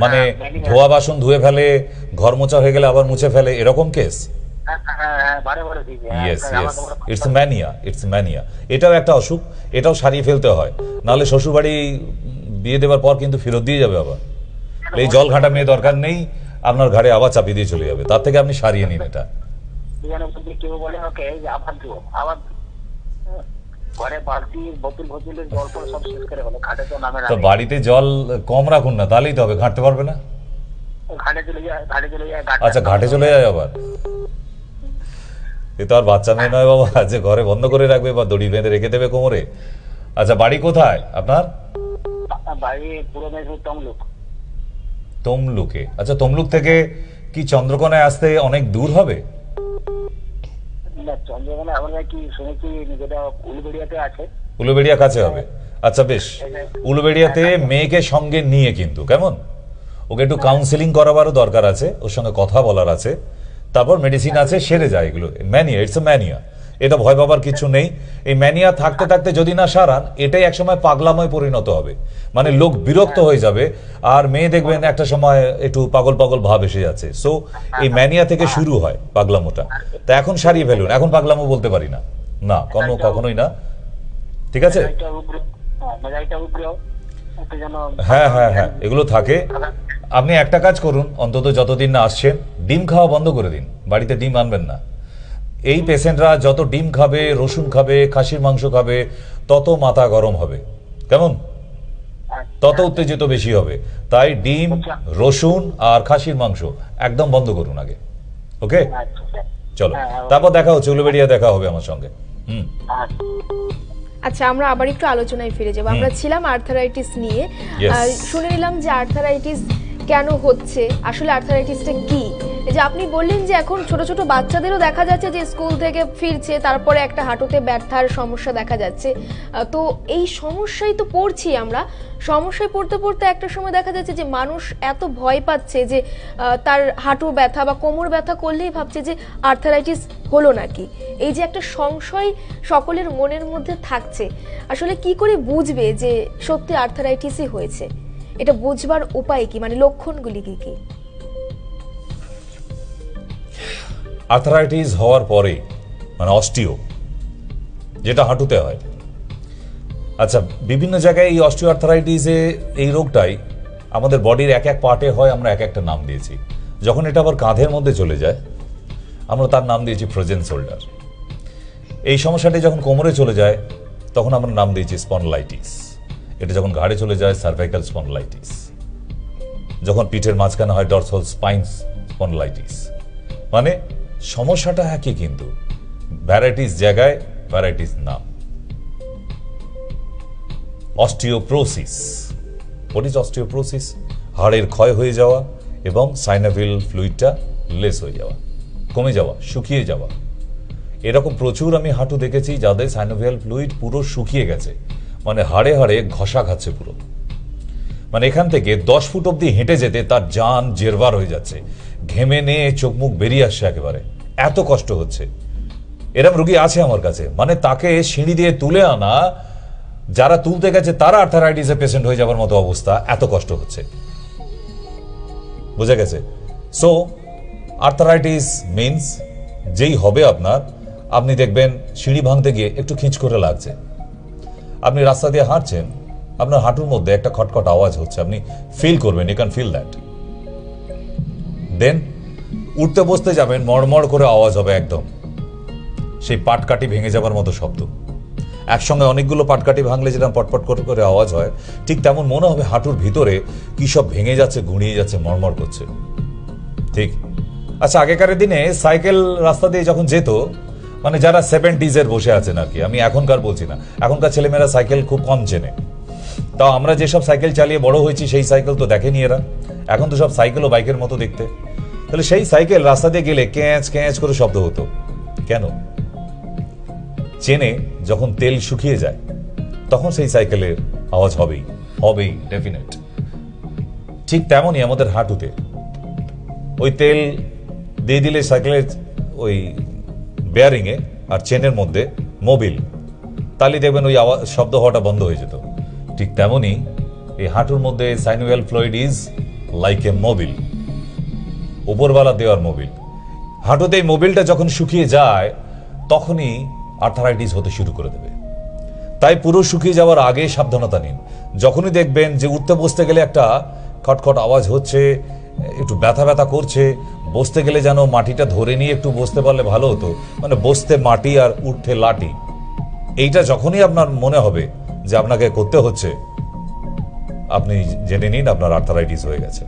মানে ধোয়া বাসন ধুয়ে ফেলে, ঘর মোছা হয়ে গেলে আবার মুছে ফেলে, এরকম case? Yes yes, it's mania, it's mania. এটাও একটা অসুখ, এটাও সারিয়ে ফেলতে হয়, নাহলে শ্বশুরবাড়ি বিয়ে দেওয়ার পর কিন্তু ফেরত দিয়ে যাবে আবার। এই জল ঘাটা মেয়ে দরকার নেই, আপনার ঘাড়ে আবার চাপিয়ে দিয়ে চলে যাবে, তার থেকে আপনি সারিয়ে নিন এটা। তো বাড়িতে জল কম রাখুন না, তাহলেই তো হবে, ঘাটতে পারবে না। আচ্ছা, ঘাটে চলে যায় আবার? এ তো আর বাচ্চা মেয়ে নয় বাবা যে ঘরে বন্ধ করে রাখবে বা দড়ি বেঁধে রেখে দেবে কোমরে। আচ্ছা, বাড়ি কোথায় আপনার? তমলুকে। আচ্ছা, তমলুক থেকে কি চন্দ্রকোনায় আসতে অনেক দূর হবে? উলুবেড়িয়া কাছে হবে। আচ্ছা বেশ, উলুবেড়িয়াতে মেয়েকে সঙ্গে নিয়ে কিন্তু, কেমন, ওকে একটু কাউন্সিলিং করাবারও দরকার আছে, ওর সঙ্গে কথা বলার আছে, তারপর মেডিসিন আছে, সেরে যায় এগুলো। ম্যানিয়া, ইটস এ ম্যানিয়া, এটা ভয় পাবার কিছু নেই। এই ম্যানিয়া থাকতে থাকতে যদি না সারান, এটাই একসময় পাগলাময় পরিণত হবে, মানে লোক বিরক্ত হয়ে যাবে, আর মেয়ে দেখবেন একটা সময় একটু পাগল পাগল ভাব এসে যাচ্ছে। সো এই ম্যানিয়া থেকে শুরু হয় পাগলামোটা। তা এখন সারিয়ে ফেলুন, এখন পাগলামো বলতে পারি না, না কখনোই না, ঠিক আছে? হ্যাঁ হ্যাঁ হ্যাঁ, এগুলো থাকে। আপনি একটা কাজ করুন, অন্তত যতদিন না আসছেন, ডিম খাওয়া বন্ধ করে দিন, বাড়িতে ডিম আনবেন না। এই পেশেন্টরা যত ডিম খাবে, রসুন খাবে, খাসির মাংস খাবে, তত মাথা গরম হবে, কেমন, তত উত্তেজিত বেশি হবে। তাই ডিম, রসুন আর খাসির মাংস একদম বন্ধ করুন আগে, ওকে? চলো, তারপর দেখা হচ্ছে, উলুবেড়িয়া দেখা হবে আমার সঙ্গে। আচ্ছা, আমরা আবার একটু আলোচনায় ফিরে যাব। আমরা ছিলাম আর্থারাইটিস নিয়ে, শুনে নিলাম যে আর্থারাইটিস কেন হচ্ছে, আসলে আর্থারাইটিসটা কি। যে আপনি বললেন যে এখন ছোট ছোট বাচ্চাদেরও দেখা যাচ্ছে যে স্কুল থেকে ফিরছে, তারপরে একটা হাঁটুতে ব্যথার সমস্যা দেখা যাচ্ছে। তো এই সমস্যায় তো পড়ছি আমরা, সমস্যায় পড়তে পড়তে একটা সময় দেখা যাচ্ছে যে মানুষ এত ভয় পাচ্ছে যে তার হাঁটু ব্যথা বা কোমর ব্যথা করলেই ভাবছে যে আর্থারাইটিস হলো নাকি। এই যে একটা সংশয় সকলের মনের মধ্যে থাকছে, আসলে কি করে বুঝবে যে সত্যি আর্থারাইটিসই হয়েছে? এটা বুঝবার উপায় কি, মানে লক্ষণগুলি কি কি? আর্থারাইটিস হওয়ার পরে, মানে অস্টিও, যেটা হাঁটুতে হয়। আচ্ছা, বিভিন্ন জায়গায় এই অস্টিও আর্থারাইটিসে এই রোগটাই আমাদের বডির এক এক পার্টে হয়, আমরা এক একটা নাম দিয়েছি। যখন এটা আবার কাঁধের মধ্যে চলে যায়, আমরা তার নাম দিয়েছি ফ্রোজেন শোল্ডার। এই সমস্যাটি যখন কোমরে চলে যায়, তখন আমরা নাম দিয়েছি স্পন্ডলাইটিস। এটা যখন ঘাড়ে চলে যায়, সার্ভাইকাল স্পন্ডলাইটিস। যখন পিঠের মাঝখানে হয়, ডরসাল স্পাইন স্পন্ডলাইটিস। মানে সমস্যাটা একই, কিন্তু ভ্যারাইটিস জায়গায় ভ্যারাইটিস নাম। অস্টিওপ্রোসিস, হোয়াট ইজ অস্টিওপ্রোসিস? হাড়ের ক্ষয় হয়ে যাওয়া এবং সাইনোভিয়াল ফ্লুইডটা লেস হয়ে যাওয়া, কমে যাওয়া, শুকিয়ে যাওয়া। এরকম প্রচুর আমি হাঁটু দেখেছি যাদের সাইনোভিয়াল ফ্লুইড পুরো শুকিয়ে গেছে, মানে হাড়ে হাড়ে ঘষা খাচ্ছে পুরো। মানে এখান থেকে 10 ফুট অব্দি হেঁটে যেতে তার জান জেরবার হয়ে যাচ্ছে, ঘেমে নিয়ে চোখ মুখ বেরিয়ে আসছে একেবারে, এত কষ্ট হচ্ছে। এরকম রোগী আছে আমার কাছে, মানে তাকে সিঁড়ি দিয়ে তুলে আনা, যারা তুলতে গেছে তারা আর্থারাইটিসে পেশেন্ট হয়ে যাবার মতো অবস্থা, এত কষ্ট হচ্ছে, বুঝে গেছে? সো আর্থারাইটিস মিনস যেই হবে আপনার, আপনি দেখবেন সিঁড়ি ভাঙতে গিয়ে একটু খিঁচ করে লাগছে। আপনি রাস্তা দিয়ে হাঁটছেন, আপনার হাঁটুর মধ্যে একটা খটখট আওয়াজ হচ্ছে, আপনি ফিল করবেন, ইউ ক্যান ফিল দ্যাট। দেন উঠতে বসতে যাবেন, মড়মড় করে আওয়াজ হবে একদম, সেই পাটকাঠি ভেঙে যাবার মতো শব্দ। একসঙ্গে অনেকগুলো পাটকাঠি ভাঙলে যেরকম পটপট করে আওয়াজ হয়, ঠিক তেমন মনে হবে হাঁটুর ভিতরে কি সব ভেঙে যাচ্ছে, গুঁড়িয়ে যাচ্ছে, মড়মড় করছে। ঠিক। আচ্ছা, আগেকার দিনে সাইকেল রাস্তা দিয়ে যখন যেত, মানে যারা 70s বসে আছেন আর কি, আমি এখনকার বলছি না, এখনকার ছেলেমেয়েরা সাইকেল খুব কম চেনে। তাও আমরা যেসব সাইকেল চালিয়ে বড় হয়েছি সেই সাইকেল তো দেখেনি এরা, এখন তো সব সাইকেল ও বাইকের মতো দেখতে। তাহলে সেই সাইকেল রাস্তা দিয়ে গেলে ক্যাঁচ ক্যাঁচ করে শব্দ হতো কেন? চেনে যখন তেল শুকিয়ে যায় তখন সেই সাইকেলের আওয়াজ হবেই, হবেই, ডেফিনেট। ঠিক তেমনই আমাদের হাঁটুতে ওই তেল দিয়ে দিলে সাইকেলের ওই বেয়ারিংয়ে আর চেনের মধ্যে মোবিল, তাহলে দেখবেন ওই আওয়াজ শব্দ হওয়াটা বন্ধ হয়ে যেত। ঠিক তেমনই এই হাঁটুর মধ্যে synovial fluid is like a Mobil, উপরওয়ালা দেওয়ার মোবিল। হাঁটুতে এই মোবিলটা যখন শুকিয়ে যায় তখনই আর্থারাইটিস হতে শুরু করে দেবে। তাই পুরো শুকিয়ে যাওয়ার আগে সাবধানতা নিন। যখনই দেখবেন যে উঠতে বসতে গেলে একটা খটখট আওয়াজ হচ্ছে, একটু ব্যথা ব্যথা করছে, বসতে গেলে যেন মাটিটা ধরে নিয়ে একটু বসতে পারলে ভালো হতো, মানে বসতে মাটি আর উঠতে লাঠি, এইটা যখনই আপনার মনে হবে যে আপনাকে করতে হচ্ছে, আপনি জেনে নিন আপনার আর্থারাইটিস হয়ে গেছে।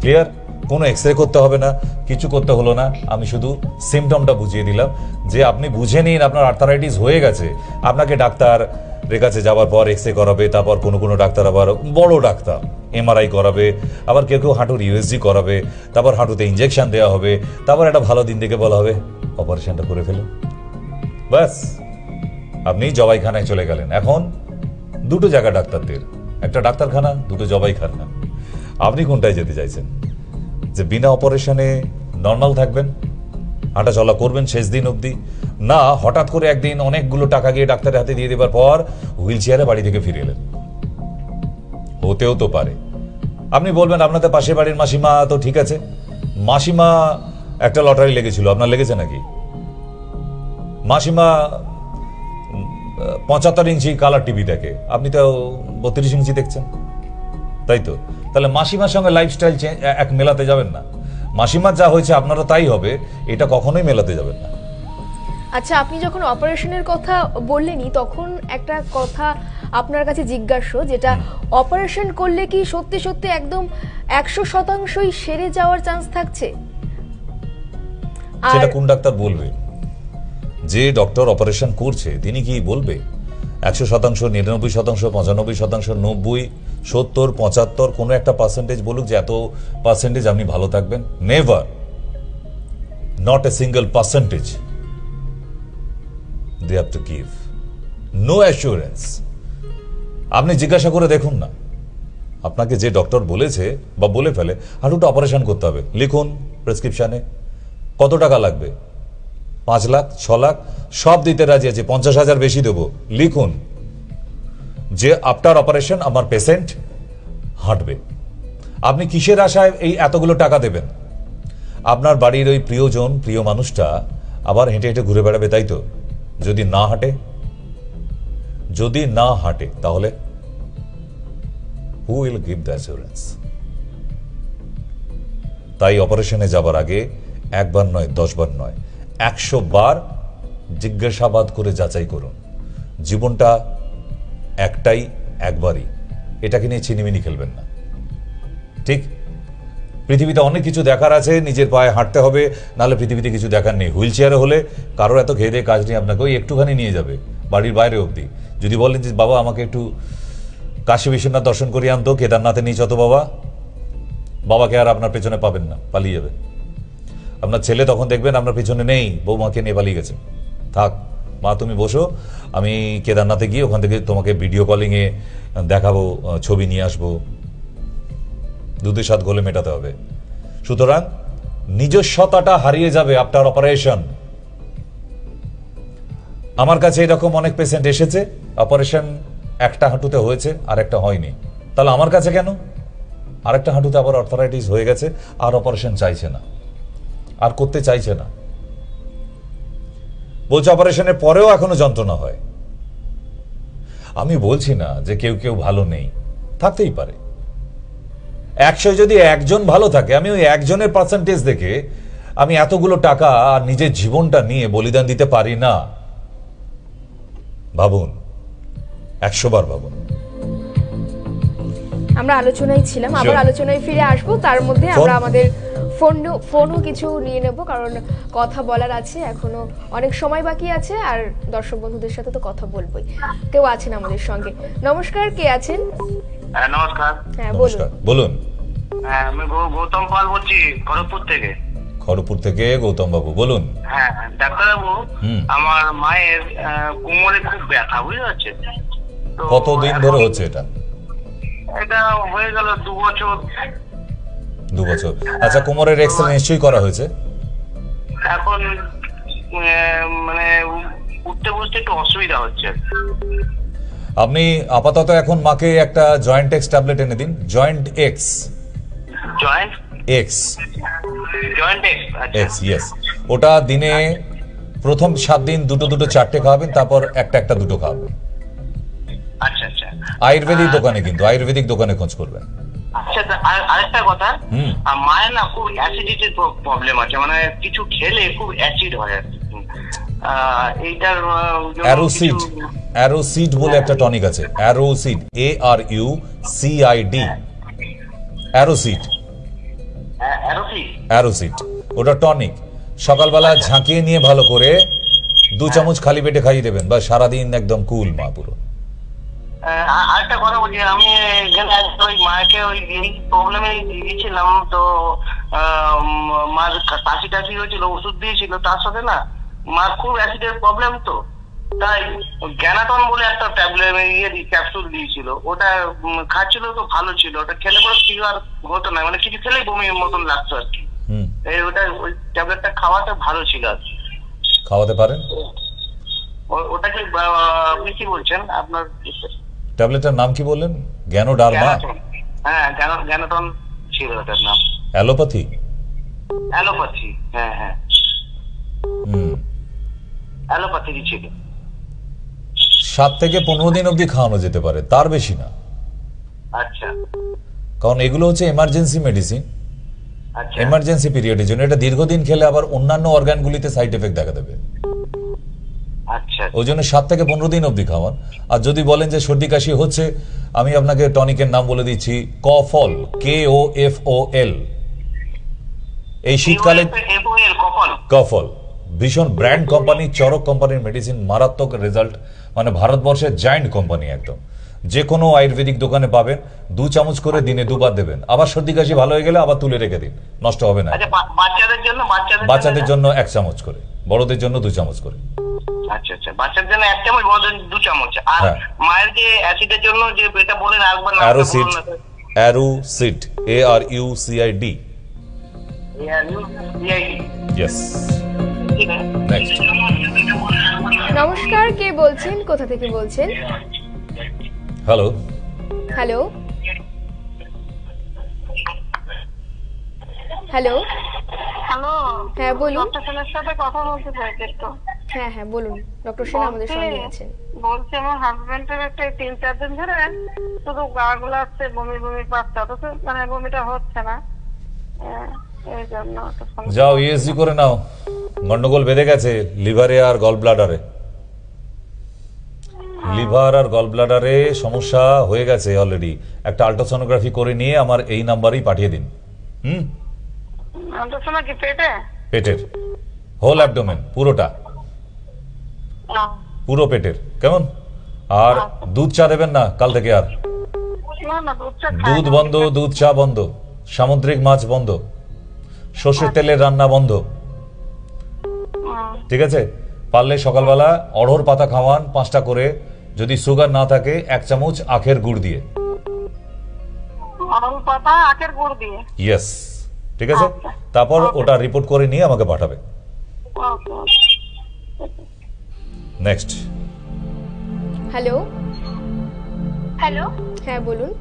ক্লিয়ার? কোনো এক্সরে করতে হবে না, কিছু করতে হলো না, আমি শুধু সিমটমটা বুঝিয়ে দিলাম যে আপনি বুঝে নিন আপনার আর্থারাইটিস হয়ে গেছে। আপনাকে ডাক্তারের কাছে যাওয়ার পর এক্সরে করাবে, তারপর কোনো ডাক্তার আবার বড় ডাক্তার এমআরআই করাবে, আবার কেউ হাঁটুর ইউএসজি করাবে, তারপর হাঁটুতে ইঞ্জেকশন দেওয়া হবে, তারপর একটা ভালো দিন দেখে বলা হবে অপারেশনটা করে ফেলুন, ব্যাস আপনি জবাইখানায় চলে গেলেন। এখন দুটো জায়গা ডাক্তারদের, একটা ডাক্তারখানা, দুটো জবাইখানা। আপনি কোনটায় যেতে চাইছেন? যে বিনা অপারেশনে নর্মাল থাকবেন, হাঁটা চলা করবেন শেষ দিন অবধি, না হঠাৎ করে একদিন অনেকগুলো টাকা গিয়ে ডাক্তারের হাতে দিয়ে দেবার পর হুইল চেয়ারে বাড়ি থেকে ফিরে এলেন? হতেও তো পারে। আপনি বলবেন আপনাদের পাশের বাড়ির মাসিমা তো ঠিক আছে, মাসিমা একটা লটারি লেগেছিল, আপনার লেগেছে নাকি? মাসিমা 75 ইঞ্চি কালার টিভি দেখে, আপনি তো 32 ইঞ্চি দেখছেন, তাই তো? তাহলে মাসিমার সঙ্গে লাইফস্টাইল এক মেলাতে যাবেন না। মাসিমার যা হয়েছে আপনারও তাই হবে, এটা কখনোই মেলাতে যাবেন না। আচ্ছা, আপনি যখন অপারেশনের কথা বললেনই তখন একটা কথা আপনার কাছে জিজ্ঞাসা, যেটা অপারেশন করলে কি সত্যি সত্যি একদম 100%ই সেরে যাওয়ার চান্স থাকছে? সেটা কোন ডাক্তার বলবে? যে ডক্টর অপারেশন করছে তিনি কি বলবে 100%, 99%, 95%, 90, 70, 75 কোনো একটা পার্সেন্টেজ বলুক যে এত পার্সেন্টেজ আপনি ভালো থাকবেন? Never, not a single percentage they have to give, no assurance। আপনি জিজ্ঞাসা করে দেখুন না, আপনাকে যে ডক্টর বলেছে বা বলে ফেলে হাঁটুটা অপারেশন করতে হবে, লিখুন প্রেসক্রিপশনে কত টাকা লাগবে, 5 লাখ, 6 লাখ, সব দিতে রাজি আছে, 50,000 বেশি দেবো, লিখুন যে আফটার অপারেশন আমার পেশেন্ট হাঁটবে। আপনি কিসের আশায় এই এতগুলো টাকা দেবেন? আপনার বাড়ির ওই প্রিয়জন, প্রিয় মানুষটা আবার হেঁটে হেঁটে ঘুরে বেড়াবে, তাই তো? যদি না হাঁটে তাহলে who will give the assurance? তাই অপারেশনে যাবার আগে একবার নয়, 10 বার নয়, 100 বার জিজ্ঞাসাবাদ করে যাচাই করুন। জীবনটা একটাই, একবারই, এটাকে নিয়ে ছিনিমিনি খেলবেন না, ঠিক? পৃথিবীতে অনেক কিছু দেখার আছে, নিজের পায়ে হাঁটতে হবে, নাহলে পৃথিবীতে কিছু দেখার নেই। হুইল চেয়ারে হলে কারোর এত খেয়ে দিয়ে কাজ নেই, আপনাকে ওই একটুখানি নিয়ে যাবে বাড়ির বাইরে অবধি। যদি বলেন যে বাবা আমাকে একটু কাশী বিশ্বনাথ দর্শন করিয়ে আনতো, কেদারনাথে নিয়ে চতো বাবা, বাবাকে আর আপনার পেছনে পাবেন না, পালিয়ে যাবে। আপনার ছেলে তখন দেখবেন আপনার পেছনে নেই, বৌমাকে নিয়ে পালিয়ে গেছে। থাক মা, তুমি বসো, আমি কেদারনাথে গিয়ে ওখান থেকে তোমাকে ভিডিও কলিংয়ে দেখাবো, ছবি নিয়ে আসবো। দুধের স্বাদ গোলে মেটাতে হবে। সুতরাং নিজস্বতাটা হারিয়ে যাবে আফটার অপারেশন। আমার কাছে এরকম অনেক পেশেন্ট এসেছে, অপারেশন একটা হাঁটুতে হয়েছে আর একটা হয়নি, তাহলে আমার কাছে কেন? আরেকটা হাঁটুতে আবার আর্থারাইটিস হয়ে গেছে, আর অপারেশন চাইছে না, আর করতে চাইছে না, বলছে অপারেশনের পরেও এখনো যন্ত্রণা হয়। আমি বলছি না যে কেউ কেউ ভালো নেই, থাকতেই পারে। 100 যদি একজন ভালো থাকে, আমি ওই একজনের পার্সেন্টেজ দেখে আমি এতগুলো টাকা আর নিজের জীবনটা নিয়ে বলিদান দিতে পারি না। ভাবুন, 100 বার ভাবুন। আমরা আলোচনায় ছিলাম, আবার আলোচনায় ফিরে আসবো। তার মধ্যে আমরা আমাদের ফোনও কিছু নিয়ে নেব, কারণ কথা বলার আছে, এখনো অনেক সময় বাকি আছে, আর দর্শক বন্ধুদের সাথে তো কথা বলবোই। কেউ আছেন আমাদের সঙ্গে। নমস্কার, কে আছেন? নমস্কার। হ্যাঁ, বলুন। আমি গৌতম পাল বলছি, খড়গপুর থেকে। খড়গপুর থেকে গৌতম বাবু, বলুন। হ্যাঁ ডাক্তারবাবু, আমার মায়ের কোমরে খুব ব্যথা, বুঝতে পারছেন? কতদিন ধরে হচ্ছে এটা? এটা হয়ে গেল 2 বছর। 2 বছর। আচ্ছা, কোমরের এক্সরে নিশ্চয়ই করা হয়েছে? এখন মানে উঠতে বসতে একটু অসুবিধা হচ্ছে। আপনি আপাতত এখন মাকে একটা জয়েন্ট এক্স ট্যাবলেট এনে দিন। Joint x. Joint x. Joint x, yes. ওটা দিনে প্রথম 7 দিন 2 4টে খাওয়াবেন, তারপর একটা 2 খাওয়াবেন। আচ্ছা আচ্ছা। আয়ুর্বেদিক দোকানে, কিন্তু আয়ুর্বেদিক দোকানে খোঁজ করবেন। আচ্ছা, আরেকটা কথা, মায়ের না খুব অ্যাসিডিটির প্রবলেম আছে, মানে কিছু খেলে খুব অ্যাসিড হয় আর কি। এইটার অ্যারোসিড, অ্যারোসিড বলে একটা টনিক আছে। অ্যারোসিড, ARUCID, অ্যারোসিড। অ্যারোসিড ওটা টনিক। সকালবেলা ঝাঁকিয়ে নিয়ে ভালো করে 2 চামচ খালি পেটে খাইয়ে দেবেন, বা সারাদিন একদম কুল মা পুরো। আরেকটা কথা বলছি, আমি ওই মাকে ওই প্রবলেমে গিয়েছিলাম, তো মার কাশি টাশি হয়েছিল, ওষুধ দিয়েছিল, তার সাথে না মার খুব অ্যাসিডের প্রবলেম, তো তাই গ্যানাটন বলে একটা ট্যাবলেট ক্যাপসুল দিয়েছিল, ওটা খাচ্ছিল, তো ভালো ছিল। ওটা খেলে পরে ফিভার হতো না, মানে কিছু খেলেই বমির মতন লাগতো আর কি। ওটা ওই ট্যাবলেটটা খাওয়াতে ভালো ছিল আর কি। খাওয়াতে পারেন? ওটা কি আপনি কি বলছেন? আপনার ট্যাবলেটটার নাম কি বললেন? গ্যানোডার্মা? হ্যাঁ, গ্যানোটন ছিল ওটার নাম। অ্যালোপ্যাথি? অ্যালোপ্যাথি, হ্যাঁ হ্যাঁ, অ্যালোপ্যাথি ছিল। 7 থেকে 15 দিন অবধি খাওয়ানো যেতে পারে, তার বেশি না। আচ্ছা। কারণ এগুলো হচ্ছে এমার্জেন্সি মেডিসিন। আচ্ছা। এমার্জেন্সি পিরিয়ডের জন্য। এটা দীর্ঘদিন খেলে আবার অন্যান্য অর্গানগুলিতে সাইড এফেক্ট দেখা দেবে। আচ্ছা। ওই জন্য 7 থেকে 15 দিন অবধি খাওয়ান। আর যদি বলেন যে সর্দি কাশি হচ্ছে, আমি আপনাকে টনিকের নাম বলে দিচ্ছি, কফল, KOFOL। এই শীতকালে কফল ভীষণ ব্র্যান্ড কোম্পানি, চরক কোম্পানির মেডিসিন, মারাত্মক রেজাল্ট, মানে ভারতবর্ষের জায়ান্ট কোম্পানি একদম। যে কোনো আয়ুর্বেদিক দোকানে পাবেন। 2 চামচ করে দিনে 2 বার দেবেন। আবার সর্দি কাশি ভালো হয়ে গেলে আবার তুলে রেখে দিন, নষ্ট হবে না। বাচ্চাদের জন্য 1 চামচ করে, বড়দের জন্য 2 চামচ করে। আচ্ছা আচ্ছা, বাচ্চাদের জন্য 1 চামচ, বড়দের 2 চামচ। আর মায়ের যে অ্যাসিডের জন্য যে এটা বলেন একবার নাম বলুন না। অ্যারোসিড, ARUCID। ইয়েস। নেক্সট। নমস্কার, কে বলছেন? কোথা থেকে বলছেন? হ্যালো। হ্যালো। হ্যালো। হ্যালো। হ্যাঁ বলুন। ডক্টর সেনের সাথে কথা বলতে চাইছি একটু। হ্যাঁ হ্যাঁ বলুন, ডক্টর সেন আমাদের সঙ্গে আছেন। বলছি আমার হাজবেন্ডের একটা 3-4 দিন ধরে শুধু গা গুলাচ্ছে, বমি বমি পাচ্ছে, অথচ মানে বমিটা হচ্ছে না। এই জন্য যাও ESG করে নাও, গন্ডগোল বেঁধে গেছে লিভারে আর গল ব্লাডারে। লিভার আর গল ব্লাডারে সমস্যা হয়ে গেছে অলরেডি। একটা আল্ট্রাসোনোগ্রাফি করে নিয়ে আমার এই নাম্বারেই পাঠিয়ে দিন। আল্ট্রাসোনো কি পেটে? পেটের হোল অ্যাবডোমেন, পুরোটা, পুরো পেটের, কেমন? আর দুধ চা দেবেন না কাল থেকে। আর দুধ বন্ধ, দুধ চা বন্ধ, সামুদ্রিক মাছ বন্ধ, সর্ষের তেলের রান্না বন্ধ, ঠিক আছে? পারলে সকালবেলা অড়হর পাতা খাওয়ান 5টা করে, যদি সুগার না থাকে 1 চামচ আখের গুড় দিয়ে। অড়হর পাতা আখের গুড় দিয়ে? ইয়েস, ঠিক আছে। তারপর ওটা রিপোর্ট করে নিয়ে আমাকে পাঠাবে। নেক্সট। হ্যালো। হ্যালো। হ্যাঁ বলুন।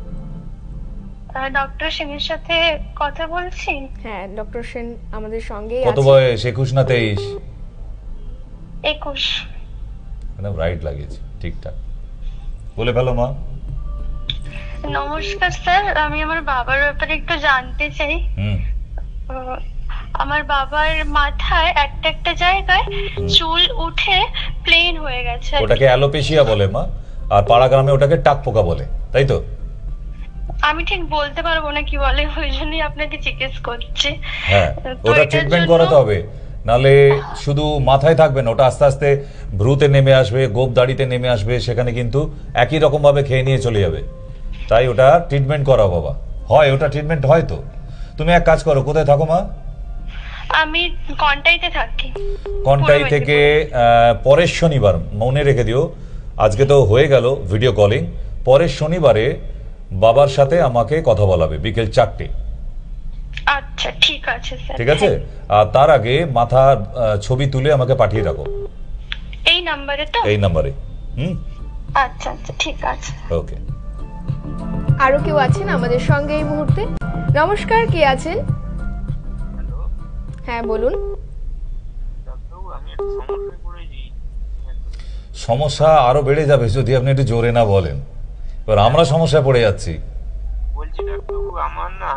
ডক্টর সেনের সাথে কথা বলছি? হ্যাঁ, ডক্টর সেন আমাদের সঙ্গে কত বয়স? 21 না 23? 21। মানে রাইট লাগিয়েছি, ঠিকঠাক। বলে ফেলো মা। নমস্কার স্যার, আমি আমার বাবার ব্যাপারে একটু জানতে চাই। আমার বাবার মাথায় একটা একটা জায়গায় চুল উঠে প্লেন হয়ে গেছে। ওটাকে অ্যালোপেশিয়া বলে মা, আর পাড়া গ্রামে ওটাকে টাকপোকা বলে, তাই তো? আমি ঠিক বলতে পারবো না কি বলে, ওই জন্যই আপনাকে জিজ্ঞেস করছি। হ্যাঁ, ওটা ট্রিটমেন্ট করাতে হবে, নালে শুধু মাথায় থাকবে না, ওটা আস্তে আস্তে ভ্রুতে নেমে আসবে, গোপ দাড়িতে নেমে আসবে, সেখানে কিন্তু একই রকম ভাবে খেয়ে নিয়ে চলে যাবে। তাই ওটা ট্রিটমেন্ট করাও বাবা। হয়, ওটা ট্রিটমেন্ট হয় তো। তুমি এক কাজ করো, কোথায় থাকো মা? আমি কন্টাইতে থাকি। কন্টাই থেকে পরের শনিবার, মনে রেখে দিও, আজকে তো হয়ে গেল ভিডিও কলিং, পরের শনিবারে বাবার সাথে আমাকে কথা বলাবে বিকেল 4টে। আচ্ছা ঠিক আছে স্যার। ঠিক আছে, আর তার আগে মাথার ছবি তুলে আমাকে পাঠিয়ে রাখো এই নম্বরে তো? এই নম্বরে। আচ্ছা আচ্ছা ঠিক আছে। ওকে। আরো কেউ আছেন আমাদের সঙ্গে এই মুহূর্তে? নমস্কার, কে আছেন? হ্যাঁ বলুন। সমস্যা আরো বেড়ে যাবে যদি আপনি একটু জোরে না বলেন, এবার আমরা সমস্যায় পড়ে যাচ্ছি। বলছি ডাক্তারবাবু, আমার না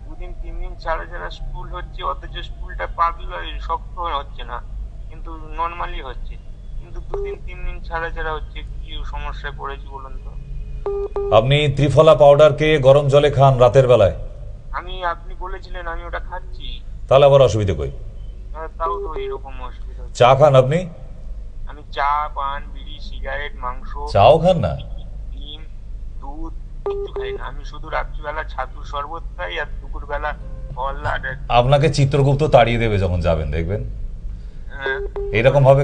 2-3 দিন ছাড়া ছাড়া স্কুল হচ্ছে, অথচ স্কুলটা পাতলা শক্ত হচ্ছে না, কিন্তু নর্মালি হচ্ছে, কিন্তু 2-3 দিন ছাড়া ছাড়া হচ্ছে। কি সমস্যায় পড়েছি বলুন তো? আপনি ত্রিফলা পাউডারকে গরম জলে খান রাতের বেলায়। আপনি বলেছিলেন, আমি ওটা খাচ্ছি। তাহলে আবার অসুবিধা কই? তাও তো এরকম অসুবিধা। চা খান আপনি? আমি চা, পান, বিড়ি, সিগারেট, মাংস, চাও খান না? ডিম, দুধ কিছু খাই না। আমি শুধু রাত্রিবেলা ছাতুর শরবত খাই, আর দুপুরবেলা ফল। আপনাকে চিত্রগুপ্ত তাড়িয়ে দেবে যখন যাবেন, দেখবেন। এরকম ভাবে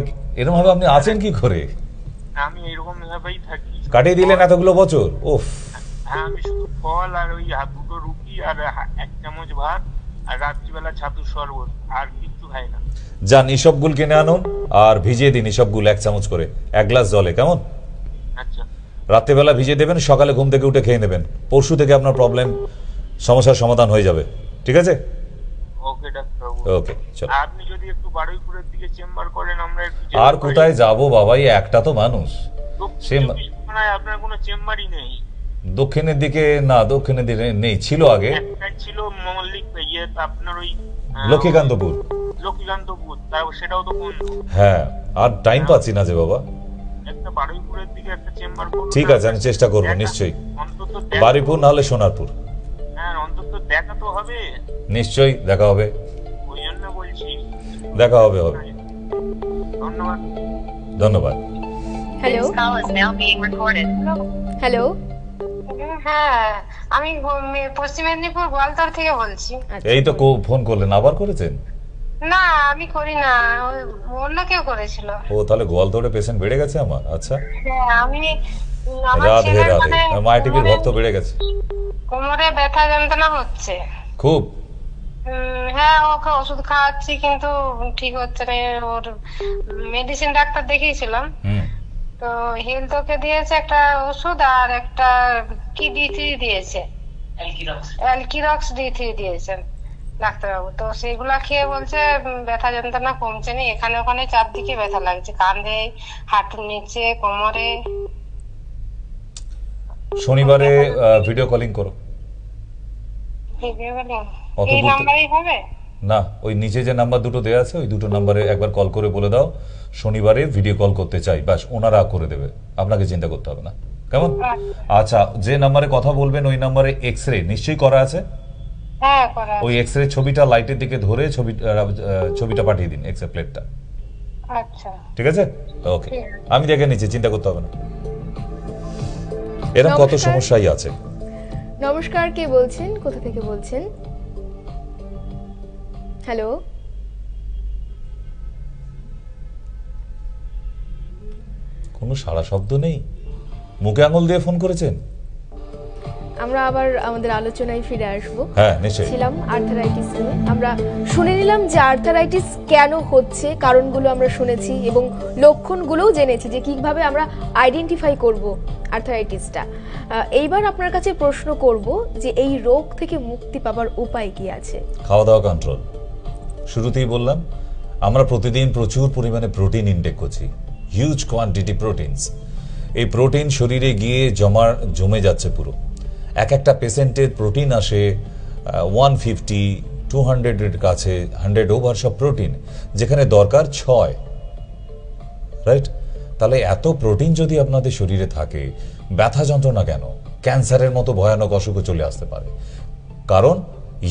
আপনি আছেন কি করে? আমি এরকম ভাবেই থাকি। কাটিয়ে দিলেন এতগুলো বছর। ওফ। হ্যাঁ, আমি শুধু ফল আর ওই 2টো রুটি আর 1 চামচ ভাত আর রাত্রিবেলা ছাতুর শরবত, আর কিছু খাই না। যান ইসবগুল কিনে আনুন আর ভিজিয়ে দিন ইসবগুল 1 চামচ করে 1 গ্লাস জলে, কেমন? আচ্ছা। রাত্রেবেলা ভিজিয়ে দেবেন, সকালে ঘুম থেকে উঠে খেয়ে নেবেন। পরশু থেকে আপনার সমস্যার সমাধান হয়ে যাবে। ঠিক আছে? ওকে ডাক্তারবাবু। ওকে, চলো। আপনি যদি একটু বারুইপুরের দিকে চেম্বার করেন, আমরা একটু। আর কোথায় যাব বাবাই, একটা তো মানুষ। আপনার কোনো চেম্বারই নেই দক্ষিণের দিকে? না, দক্ষিণের দিকে নেই, ছিল আগে। একটা ছিল মল্লিক আপনার ওই লক্ষ্মীকান্তপুর। তাও সেটাও তো বন্ধ। হ্যাঁ, আর টাইম পাচ্ছি না যে বাবা। একটা বারুইপুরের দিকে একটা চেম্বার করুন। ঠিক আছে, আমি চেষ্টা করব নিশ্চয়ই। বারুইপুর না হলে সোনারপুর। হ্যাঁ, অন্তত দেখা তো হবে। নিশ্চয়ই দেখা হবে। ওই জন্য বলছি দেখা হবে। ধন্যবাদ। ধন্যবাদ। Hello hello. হ্যাঁ, আমি পশ্চিম মেদিনীপুর গোয়ালতর থেকে বলছি। এই তো ফোন করলেন, আবার করেছেন? না, আমি করি না, অন্য কেউ করেছিল। ও, তাহলে গোয়ালতরে পেশেন্ট বেড়ে গেছে আমার। আচ্ছা, হ্যাঁ, আমি রাধে রাধে। মাই টিভির ভক্ত বেড়ে গেছে। কোমরে ব্যথা যন্ত্রণা হচ্ছে খুব। হ্যাঁ, ওকে ওষুধ খাওয়াচ্ছি কিন্তু ঠিক হচ্ছে না। ওর মেডিসিন ডাক্তার দেখিয়েছিলাম, তো হেলথ ওকে দিয়েছে একটা ওষুধ, আর একটা কি D3 দিয়েছে, অ্যালকিরক্স D3 দিয়েছেন ডাক্তারবাবু। তো সেগুলা খেয়ে বলছে ব্যথা যন্ত্রণা কমছে না, এখানে ওখানে চারদিকে ব্যথা লাগছে, কাঁধে, হাঁটুর নিচে, কোমরে। শনিবারে ভিডিও কলিং করো। ভিডিও কলিং এই নাম্বারেই হবে? না, ওই নিচে যে নাম্বার দুটো দেয়া আছে ওই দুটো নাম্বারে একবার কল করে বলে দাও শনিবারে ভিডিও কল করতে চাই, বাস, ওনারা করে দেবে, আপনাকে চিন্তা করতে হবে না, কেমন? আচ্ছা, যে নাম্বারে কথা বলবেন ওই নাম্বারে এক্সরে নিশ্চয়ই করা আছে? হ্যাঁ, করা আছে। ওই এক্সরে ছবিটা লাইটের দিকে ধরে ছবিটা পাঠিয়ে দিন, এক্সরে প্লেটটা। আচ্ছা, ঠিক আছে, ওকে, আমি দেখে নিচ্ছি, চিন্তা করতে হবে না। এরকম কত সমস্যাই আছে। নমস্কার, কে বলছেন, কোথা থেকে বলছেন? হ্যালো। কোনো সাড়া শব্দ নেই, মুখে আঙুল দিয়ে ফোন করেছেন। আমরা আবার আমাদের আলোচনায় ফিরে আসবো। হ্যাঁ, নিশ্চয়ই। ছিলাম আর্থারাইটিস নিয়ে। আমরা শুনে নিলাম যে আর্থারাইটিস কেন হচ্ছে, কারণগুলো আমরা শুনেছি এবং লক্ষণগুলোও জেনেছি যে কিভাবে আমরা আইডেন্টিফাই করব আর্থারাইটিসটা। এইবার আপনার কাছে প্রশ্ন করব যে এই রোগ থেকে মুক্তি পাবার উপায় কি আছে? খাওয়া দাওয়া কন্ট্রোল। শুরুতেই বললাম আমরা প্রতিদিন প্রচুর পরিমাণে প্রোটিন ইনটেক করছি, হিউজ কোয়ান্টিটি প্রোটিনস। এই প্রোটিন শরীরে গিয়ে জমে যাচ্ছে পুরো। একটা পেশেন্টের প্রোটিন আসে 150, 200 কাছে, 100 ওভার সব প্রোটিন, যেখানে দরকার 6, রাইট? তাহলে এত প্রোটিন যদি আপনাদের শরীরে থাকে, ব্যথা যন্ত্রণা কেন? ক্যান্সারের মতো ভয়ানক অসুখও চলে আসতে পারে, কারণ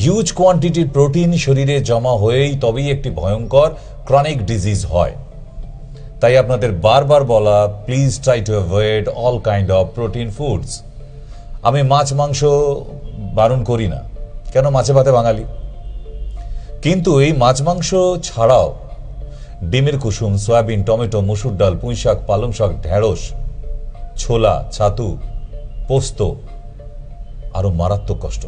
হিউজ কোয়ান্টিটির প্রোটিন শরীরে জমা হয়েই তবেই একটি ভয়ঙ্কর ক্রনিক ডিজিজ হয়। তাই আপনাদের বারবার বলা, please try to avoid all kind of protein foods. আমি মাছ মাংস বারণ করি না, কেন? মাছে ভাতে বাঙালি। কিন্তু এই মাছ মাংস ছাড়াও ডিমের কুসুম, সয়াবিন, টমেটো, মসুর ডাল, পুঁই শাক, পালং শাক, ঢেঁড়স, ছোলা, ছাতু, পোস্ত, আরো মারাত্মক কষ্ট।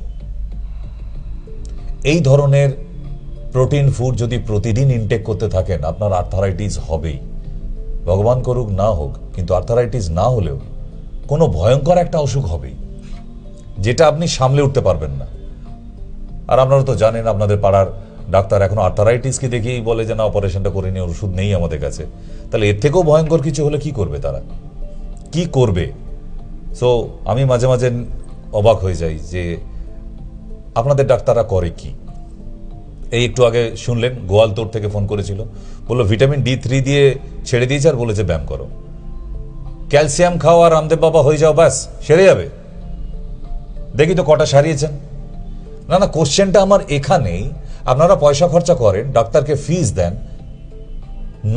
এই ধরনের প্রোটিন ফুড যদি প্রতিদিন ইনটেক করতে থাকেন, আপনার আর্থারাইটিস হবেই। ভগবান করুক না হোক, কিন্তু আর্থারাইটিস না হলেও কোনো ভয়ঙ্কর একটা অসুখ হবেই, যেটা আপনি সামলে উঠতে পারবেন না। আর আপনারা তো জানেন, আপনাদের পাড়ার ডাক্তার এখন আর্থারাইটিসকে দেখেই বলে যে না, অপারেশনটা করে নিয়ে ওষুধ নেই আমাদের কাছে। তাহলে এর থেকেও ভয়ঙ্কর কিছু হলে কি করবে তারা? কি করবে? সো আমি মাঝে মাঝে অবাক হয়ে যাই যে আপনাদের ডাক্তাররা করে কি। এই একটু আগে শুনলেন, গোয়ালতোড় থেকে ফোন করেছিল, বললো ভিটামিন D3 দিয়ে ছেড়ে দিয়েছে আর বলেছে ব্যায়াম করো, ক্যালসিয়াম খাও আর রামদেব বাবা হয়ে যাও, ব্যাস সেরে যাবে। দেখি তো কটা সারিয়েছেন? না না, কোশ্চেনটা আমার এখানেই, আপনারা পয়সা খরচা করেন, ডাক্তারকে ফিস দেন,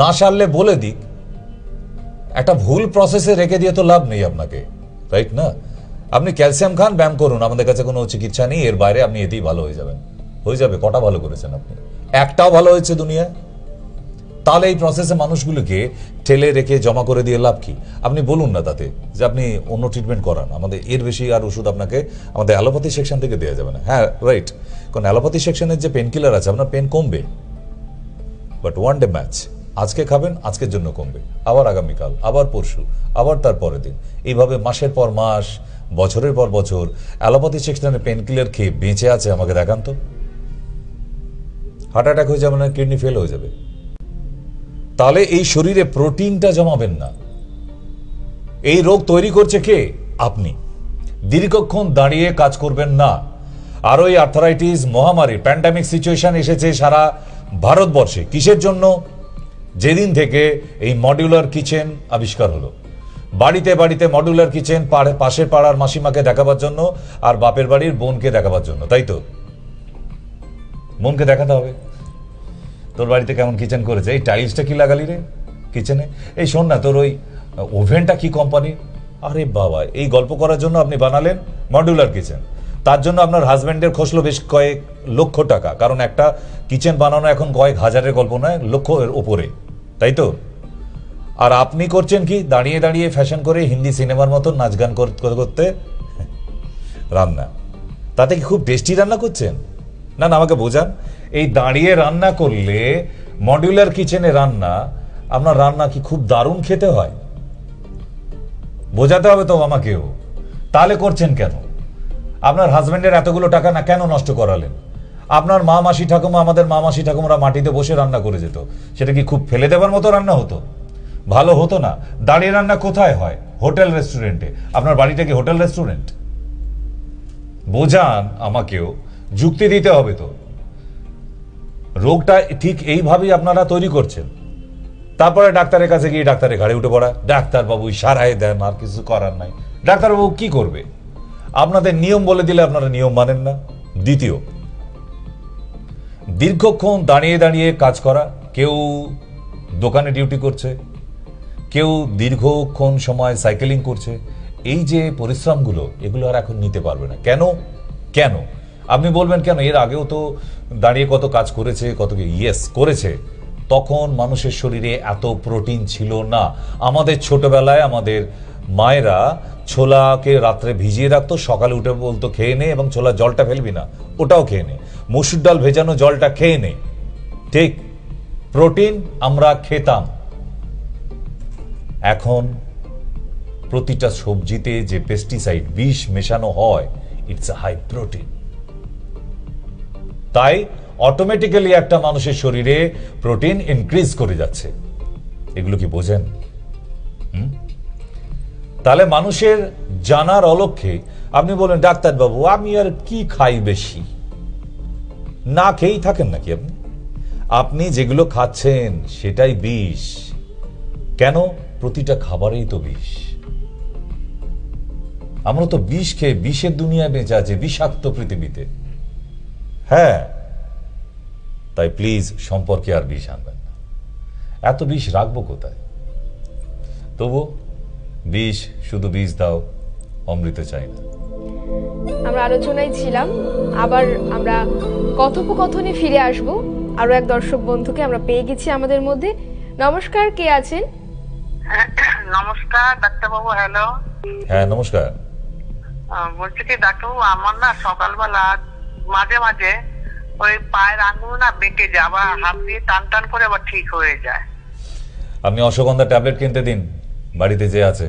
না সারলে বলে দিক, একটা ভুল প্রসেসে রেখে দিয়ে তো লাভ নেই আপনাকে, রাইট না? আপনি ক্যালসিয়াম খান, ব্যায়াম করুন, আমাদের কাছে কোনো চিকিৎসা নেই, এর বাইরে আপনি এতেই ভালো হয়ে যাবেন। হয়ে যাবে? কটা ভালো করেছেন আপনি? একটাও ভালো হয়েছে দুনিয়ায়? তাহলে এই প্রসেসে মানুষগুলোকে ঠেলে রেখে জমা করে দিয়ে লাভ কি? আপনি বলুন না তাতে যে আপনি অন্য ট্রিটমেন্ট করান, আমাদের এর বেশি আর ওষুধ আপনাকে আমাদের অ্যালোপ্যাথি সেকশন থেকে দেওয়া যাবে না। হ্যাঁ রাইট, কারণ অ্যালোপ্যাথি সেকশনের যে পেন কিলার আছে, আপনার পেন কমবে, বাট ওয়ান ডে ম্যাচ। আজকে খাবেন, আজকের জন্য কমবে, আবার আগামীকাল, আবার পরশু, আবার তার পরের দিন, এইভাবে মাসের পর মাস, বছরের পর বছর অ্যালোপ্যাথি সেকশনের পেন কিলার খেয়ে বেঁচে আছে আমাকে দেখান তো। হার্ট অ্যাটাক হয়ে যাবে না, কিডনি ফেল হয়ে যাবে। তাহলে এই শরীরে প্রোটিনটা জমাবেন না। এই রোগ তৈরি করছে কে? আপনি। দীর্ঘক্ষণ দাঁড়িয়ে কাজ করবেন না। আর ওই আর্থারাইটিস মহামারী প্যান্ডামিক সিচুয়েশন এসেছে সারা ভারতবর্ষে। কিসের জন্য? যেদিন থেকে এই মডিউলার কিচেন আবিষ্কার হলো, বাড়িতে বাড়িতে মডিউলার কিচেন, পাশের পাড়ার মাসিমাকে দেখাবার জন্য আর বাপের বাড়ির বোনকে দেখাবার জন্য, তাই তো? বোনকে দেখাতে হবে তোর বাড়িতে কেমন কিচেন করেছে, এই টাইলসটা কি লাগালি রে কিচেনে, এই শোন না তোর ওই ওভেনটা কি কোম্পানি। আরে বাবা, এই গল্প করার জন্য আপনি বানালেন মডিউলার কিচেন। তার জন্য আপনার হাজব্যান্ডের খসলো বেশ কয়েক লক্ষ টাকা, কারণ একটা কিচেন বানানো এখন কয়েক হাজারের গল্প নয়, লক্ষের ওপরে, তাই তো? আর আপনি করছেন কি? দাঁড়িয়ে দাঁড়িয়ে ফ্যাশন করে হিন্দি সিনেমার মতো নাচ গান করতে করতে রান্না। তাতে কি খুব টেস্টি রান্না করছেন? না না, আমাকে বোঝান। এই দাঁড়িয়ে রান্না করলে, মডিউলার কিচেনে রান্না, আপনার রান্না কি খুব দারুণ খেতে হয়? বোঝাতে হবে তো আমাকেও। তাহলে করছেন কেন? আপনার হাজব্যান্ডের এতগুলো টাকা না কেন নষ্ট করালেন? আপনার মা মাসি ঠাকুমা, আমাদের মা মাসি ঠাকুমারা মাটিতে বসে রান্না করে যেত, সেটা কি খুব ফেলে দেবার মতো রান্না হতো? ভালো হতো না। দাঁড়িয়ে রান্না কোথায় হয়? হোটেল রেস্টুরেন্টে। আপনার বাড়িটা কি হোটেল রেস্টুরেন্ট? বোঝান আমাকেও, যুক্তি দিতে হবে তো। রোগটা ঠিক এইভাবেই আপনারা তৈরি করছেন। তারপরে ডাক্তারের কাছে গিয়ে ডাক্তারের ঘাড়ে উঠে পড়া, ডাক্তারবাবু সারাই দেন, আর কিছু করার নাই। ডাক্তারবাবু কি করবে? আপনাদের নিয়ম বলে দিলে আপনারা নিয়ম মানেন না। দ্বিতীয়, দীর্ঘক্ষণ দাঁড়িয়ে দাঁড়িয়ে কাজ করা। কেউ দোকানে ডিউটি করছে, কেউ দীর্ঘক্ষণ সময় সাইকেলিং করছে। এই যে পরিশ্রমগুলো, এগুলো আর এখন নিতে পারবে না। কেন? কেন আপনি বলবেন কেন? এর আগেও তো দাঁড়িয়ে কত কাজ করেছে, কত কি। ইয়েস, করেছে। তখন মানুষের শরীরে এত প্রোটিন ছিল না। আমাদের ছোটবেলায় আমাদের মায়েরা ছোলাকে রাত্রে ভিজিয়ে রাখতো, সকালে উঠে বলতো খেয়ে নে, এবং ছোলার জলটা ফেলবি না, ওটাও খেয়ে নে। মসুর ডাল ভেজানো জলটা খেয়ে নে। ঠিক, প্রোটিন আমরা খেতাম। এখন প্রতিটা সবজিতে যে পেস্টিসাইড, বিষ মেশানো হয়, ইটস আ হাই প্রোটিন। তাই অটোমেটিক্যালি একটা মানুষের শরীরে প্রোটিন ইনক্রিজ করে যাচ্ছে। এগুলো কি বোঝেন? তাহলে মানুষের জানার অলক্ষ্যে আপনি বলেন ডাক্তারবাবু আমি আর কি খাই বেশি, না খেয়েই থাকেন নাকি আপনি? আপনি যেগুলো খাচ্ছেন সেটাই বিষ। কেন? প্রতিটা খাবারেই তো বিষ। আমরা তো বিষ খেয়ে বিষের দুনিয়ায় বেঁচে আছি, বিষাক্ত পৃথিবীতে। হ্যাঁ, তাই প্লিজ সম্পর্কে আর বিষ আনবেন না। এত বিষ রাখবো কোথায়? তবু বিষ, শুধু বিষ দাও, অমৃত চাই না। আমরা আলোচনায় ছিলাম, আবার আমরা কথোপকথনে ফিরে আসব। আরো এক দর্শক বন্ধুকে আমরা পেয়ে গেছি আমাদের মধ্যে। নমস্কার, কে আছেন? নমস্কার ডাক্তারবাবু। হ্যালো। হ্যাঁ নমস্কার। বলছি কি ডাক্তারবাবু, আমার না সকালবেলা মাঝে মাঝে ওই পায়ের আঙ্গুল না বেঁকে যায়, আবার হাত দিয়ে টান টান করে আবার ঠিক হয়ে যায়। আপনি অশ্বগন্ধা ট্যাবলেট কিনতে দিন, বাড়িতে যে আছে।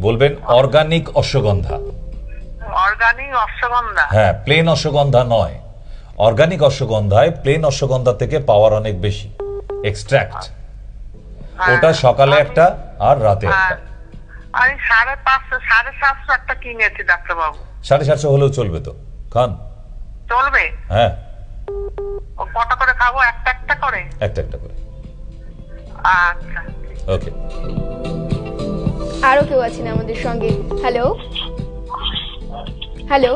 বলবেন অর্গানিক অশ্বগন্ধা। অর্গানিক অশ্বগন্ধা? হ্যাঁ, প্লেন অশ্বগন্ধা নয়। অর্গানিক অশ্বগন্ধায় প্লেন অশ্বগন্ধা থেকে পাওয়ার অনেক বেশি, এক্সট্রাক্ট। ওটা সকালে একটা আর রাতে একটা। আমি 550 750 একটা কিনেছি ডাক্তারবাবু। 750 হলেও চলবে তো, খান। চলবে? হ্যাঁ। ও কটা করে খাবো? একটা একটা করে? একটা একটা করে। আচ্ছা, ওকে। আরো কেউ আছেন আমাদের সঙ্গে? হ্যালো হ্যালো,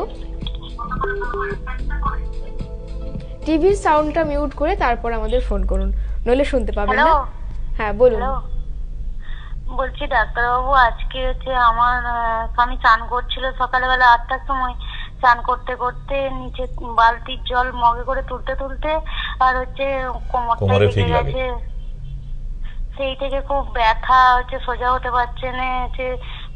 টিভির সাউন্ডটা মিউট করে তারপর আমাদের ফোন করুন, নইলে শুনতে পাবেন না। হ্যাঁ বলুন। বলছি ডাক্তারবাবু, আজকে হচ্ছে আমার স্বামী চান করছিল সকালবেলা 8টার সময়। চান করতে করতে নিচে বালতির জল মগে করে তুলতে তুলতে আর হচ্ছে কোমরটা লেগে গেছে। সেই থেকে খুব ব্যথা হচ্ছে, সোজা হতে পারছে না, হচ্ছে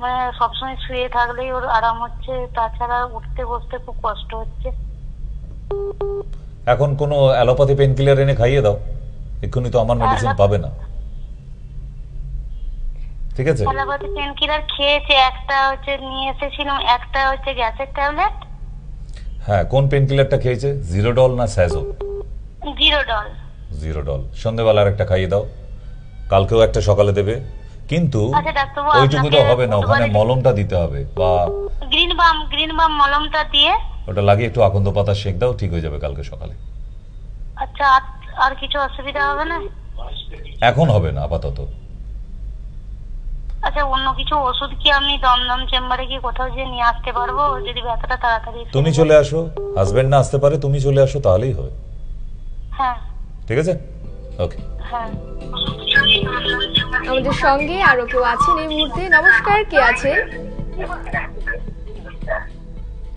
মানে সবসময় শুয়ে থাকলেই ওর আরাম হচ্ছে, তাছাড়া উঠতে বসতে খুব কষ্ট হচ্ছে। এখন কোনো অ্যালোপ্যাথি পেন কিলার এনে খাইয়ে দাও, এক্ষুনি তো আমার মেডিসিন পাবে না। ঠিক আছে? অ্যালোপ্যাথি পেন কিলার খেয়েছে, একটা হচ্ছে নিয়ে এসেছিলাম, একটা হচ্ছে গ্যাসের ট্যাবলেট। হ্যাঁ, কোন পেন কিলারটা খেয়েছে? জিরোডল না স্যাজো? জিরোডল। জিরোডল সন্ধ্যাবেলা একটা খাইয়ে দাও, কালকেও একটা সকালে দেবে। কিন্তু ওইটুকু তো হবে না, ওখানে মলমটা দিতে হবে, বা গ্রিন বাম মলমটা দিয়ে ওটা লাগিয়ে একটু আকন্দ পাতা শেক দাও, ঠিক হয়ে যাবে কালকে সকালে। আচ্ছা, আর কিছু অসুবিধা হবে না? এখন হবে না আপাতত। আচ্ছা, অন্য কিছু ওষুধ কি আমি দমদম চেম্বারে কি কোথাও যে নিয়ে আসতে পারবো যদি ব্যথাটা তাড়াতাড়ি? তুমি চলে আসো, হাজবেন্ড না আসতে পারে, তুমি চলে আসো, তাহলেই হবে। হ্যাঁ ঠিক আছে, ওকে। হ্যাঁ। আমাদের সঙ্গে আরো কেউ আছেন এই মুহূর্তে। নমস্কার, কে আছে?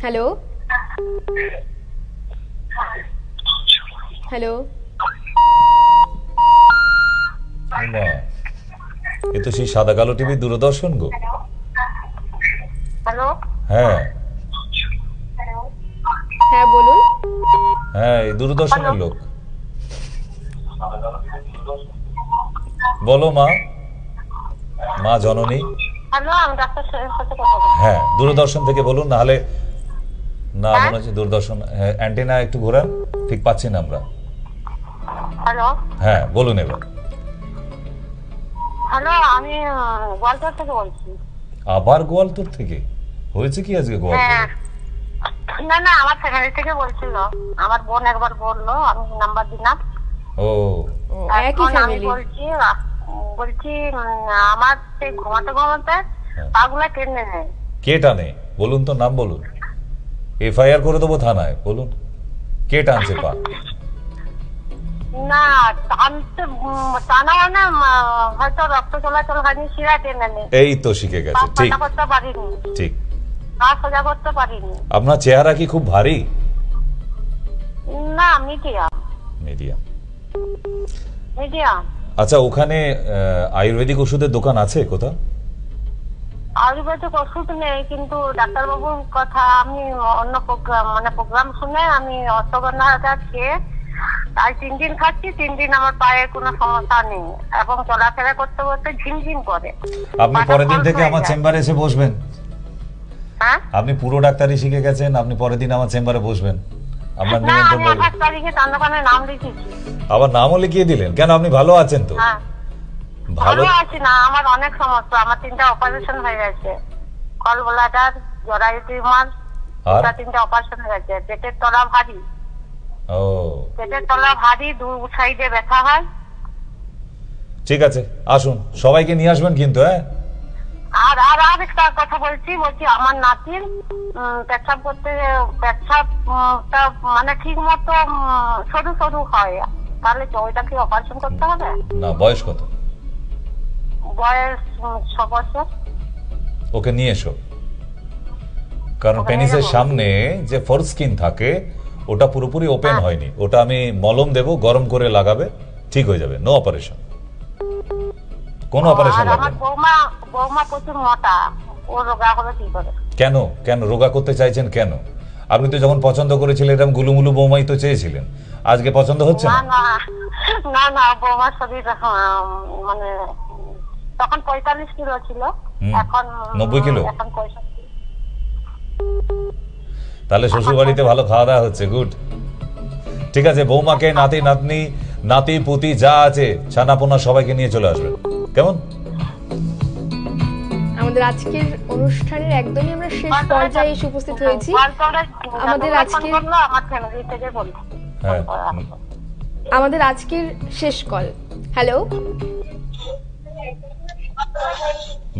Hello hello. এ তো সেই সাদা কালো টিভি দূরদর্শন গো। হ্যালো। হ্যাঁ হ্যাঁ বলুন। হ্যাঁ, এই দূরদর্শনের লোক। বলো মা, মা জননী। হ্যালো, আমি ডাক্তার সাহেবের সাথে কথা বলছি। হ্যাঁ, দূরদর্শন থেকে বলুন, না হলে না মনে হচ্ছে দূরদর্শন অ্যান্টেনা একটু ঘোরান, ঠিক পাচ্ছি না আমরা। হ্যালো। হ্যাঁ বলুন এবার। হ্যালো, আমি গোয়ালতোড় থেকে বলছি। আবার গোয়ালতোড় থেকে? হয়েছে কি আজকে গোয়ালতোড়ে? না না, আমার ফ্যামিলি থেকে বলছিল, আমার বোন একবার বললো, আমি নাম্বার দিলাম। ও, একই ফ্যামিলি। বলছি আমার সেই ঘুমাতে ঘুমাতে পাগুলা টেনে নেয়। কে টানে বলুন তো, নাম বলুন, এফআইআর করে দেবো থানায়। বলুন কে টানছে পা? না টানাও না, হয়তো রক্ত চলাচল হয়নি, শিরা টেনে নেয়। এই তো শিখে গেছে। ঠিক করতে পারিনি, ঠিক। পা সোজা করতে পারিনি। আপনার চেহারা কি খুব ভারী? না, মিডিয়াম। মিডিয়াম। মিডিয়াম। আচ্ছা, ওখানে আয়ুর্বেদিক ওষুধের দোকান আছে কোথাও? আয়ুর্বেদিক ওষুধ নেই, কিন্তু ডাক্তারবাবুর কথা আমি অন্য প্রোগ্রাম শুনে আমি অশ্বগন্ধা খেয়ে তাই 3 দিন খাচ্ছি। 3 দিন আমার পায়ে কোনো সমস্যা নেই এবং চলাফেরা করতে করতে ঝিমঝিম করে। আপনি পরের দিন থেকে আমার চেম্বারে এসে বসবেন। হ্যাঁ, আপনি পুরো ডাক্তারি শিখে গেছেন, আপনি পরের দিন আমার চেম্বারে বসবেন। আপনার নিমন্ত্রণ রইল। নাম লিখেছি। আবার নামও লিখিয়ে দিলেন কেন? আপনি ভালো আছেন তো? ভালো আছি না, আমার অনেক সমস্যা। আমার 3টা অপারেশন হয়ে গেছে, গলব্লাডার, জরায়ু টিউমার, 3টা অপারেশন হয়ে গেছে। পেটের তলা ভারী, পেটের তলা ভারী, 2 সাইডে ব্যথা হয়। ঠিক আছে, আসুন, সবাইকে নিয়ে আসবেন কিন্তু। হ্যাঁ, আর একটা কথা বলছি আমার নাতির পেচ্ছাপ করতে, পেচ্ছাপটা মানে ঠিক মতো সরু সরু হয়, তাহলে ওইটা কি অপারেশন করতে হবে? না। বয়স কত? বয়স 6 বছর। ওকে নিয়ে এসো, কারণ পেনিসের সামনে যে ফোরস্কিন থাকে ওটা পুরোপুরি ওপেন হয়নি। ওটা আমি মলম দেব, গরম করে লাগাবে, ঠিক হয়ে যাবে। নো অপারেশন, কোন অপারেশন লাগবে না। বৌমা প্রচুর মোটা, ও রোগা হলো কি করে? কেন রোগা করতে চাইছেন কেন? আপনি তো যখন পছন্দ করেছিলেন এরকম গুলুমুলু বৌমাই তো চেয়েছিলেন, আজকে পছন্দ হচ্ছে না? না, বৌমার শরীর মানে তখন 45 কিলো ছিল, এখন 90 কিলো। এখন 65। তাহলে শ্বশুর বাড়িতে ভালো খাওয়া দাওয়া হচ্ছে, গুড। ঠিক আছে, বৌমাকে, নাতি নাতনি, নাতি পুতি যা আছে ছানাপোনা সবাইকে নিয়ে চলে আসবেন, কেমন? আমাদের আজকের অনুষ্ঠানের একদমই আমরা শেষ পর্যায়ে এসে উপস্থিত হয়েছি। আমাদের আজকের শেষ কল। হ্যালো,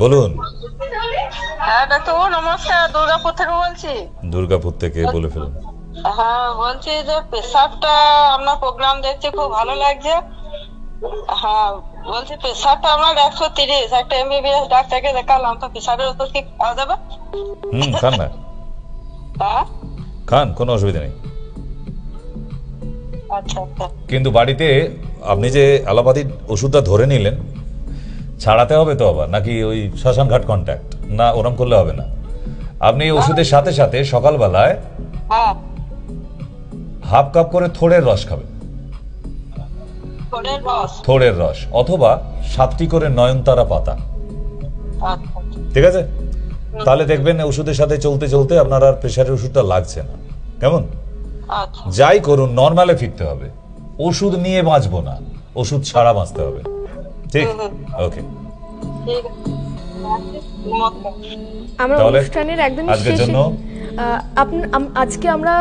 বলুন। হ্যাঁ ডাক্তার, নমস্কার, দুর্গাপুর থেকে বলছি। দুর্গাপুর থেকে বলে ফেলুন। হ্যাঁ, বলছি যে প্রেসারটা, আপনার প্রোগ্রাম দেখছি খুব ভালো লাগছে। হ্যাঁ, বলছি প্রেসারটা আমার 130, একটা MBBS ডাক্তারকে দেখালাম, তো প্রেসারের ওষুধ কি খাওয়া যাবে? খান না। হ্যাঁ, খান, কোনো অসুবিধা নেই। আচ্ছা আচ্ছা। কিন্তু বাড়িতে আপনি যে অ্যালোপ্যাথির ওষুধটা ধরে নিলেন, ছাড়াতে হবে তো আবার, নাকি ওই শ্মশান ঘাট কন্ট্যাক্ট? না, ওরম করলে হবে না। আপনি ওষুধের সাথে সাথে সকালবেলায় হাফ কাপ করে থোড়ের রস খাবেন, থোড়ের রস, অথবা 7টি করে নয়নতারা পাতা। ঠিক আছে, তাহলে দেখবেন ওষুধের সাথে চলতে চলতে আপনার আর প্রেশারের ওষুধটা লাগছে না। কেমন? যাই করুন, নর্মালে ফিরতে হবে। ওষুধ নিয়ে বাঁচবো না, ওষুধ ছাড়া বাঁচতে হবে। ঠিক? ওকে। আমরা অনুষ্ঠানের একদমই শেষে আজকে আমরা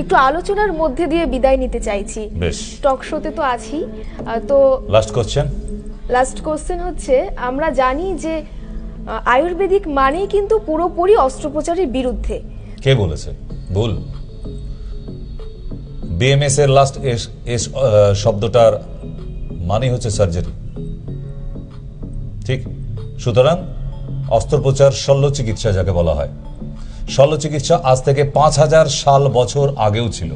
একটু আলোচনার মধ্যে দিয়ে বিদায় নিতে চাইছি। বেশ, টক শোতে তো আছি। তো লাস্ট কোশ্চেন হচ্ছে, আমরা জানি যে আয়ুর্বেদিক মানেই কিন্তু পুরোপুরি অস্ত্রোপচারের বিরুদ্ধে। কে বলেছে? ভুল। বিএমএস এর লাস্ট এস শব্দটার মানে হচ্ছে সার্জারি। ঠিক? সুতরাং অস্ত্রোপচার শল্য চিকিৎসা যাকে বলা হয়, শল্য চিকিৎসা আজ থেকে 5000 সাল বছর আগেও ছিল।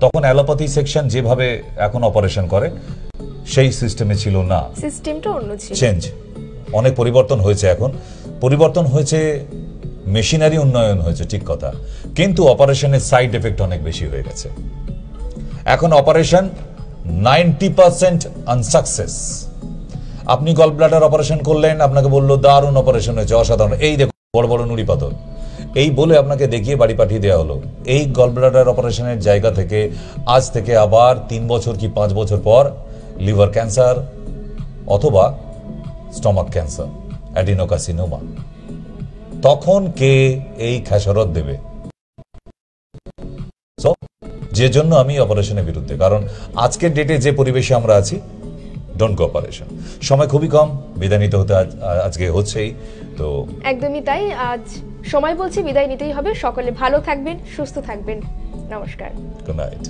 তখন অ্যালোপ্যাথি সেকশন যেভাবে এখন অপারেশন করে সেই সিস্টেমে ছিল না, সিস্টেমটা অন্য ছিল। চেঞ্জ, অনেক পরিবর্তন হয়েছে। এখন পরিবর্তন হয়েছে, মেশিনারি উন্নয়ন হয়েছে, ঠিক কথা, কিন্তু অপারেশনের সাইড এফেক্ট অনেক বেশি হয়ে গেছে। এখন অপারেশন 90% আনসাকসেস। আপনি গল ব্লাডার অপারেশন করলেন, আপনাকে বললো দারুণ অপারেশন হয়েছে, অসাধারণ, এই দেখো বড় বড় নুড়ি পাথর, এই বলে আপনাকে দেখিয়ে বাড়ি পাঠিয়ে দেওয়া হলো। এই গল ব্লাডার অপারেশনের জায়গা থেকে আজ থেকে আবার 3 বছর কি 5 বছর পর লিভার ক্যান্সার অথবা স্টমাক ক্যান্সার, অ্যাডিনোকার্সিনোমা, তখন কে এই খেসারত দেবে? যে জন্য আমি অপারেশনের বিরুদ্ধে, কারণ আজকের ডেটে যে পরিবেশে আমরা আছি, ডোন্ট গো অপারেশন। সময় খুবই কম, বিদায় নিতে হতে আজকে হচ্ছেই তো। একদমই তাই, আজ সময় বলছি বিদায় নিতেই হবে। সকলে ভালো থাকবেন, সুস্থ থাকবেন, নমস্কার, গুড নাইট।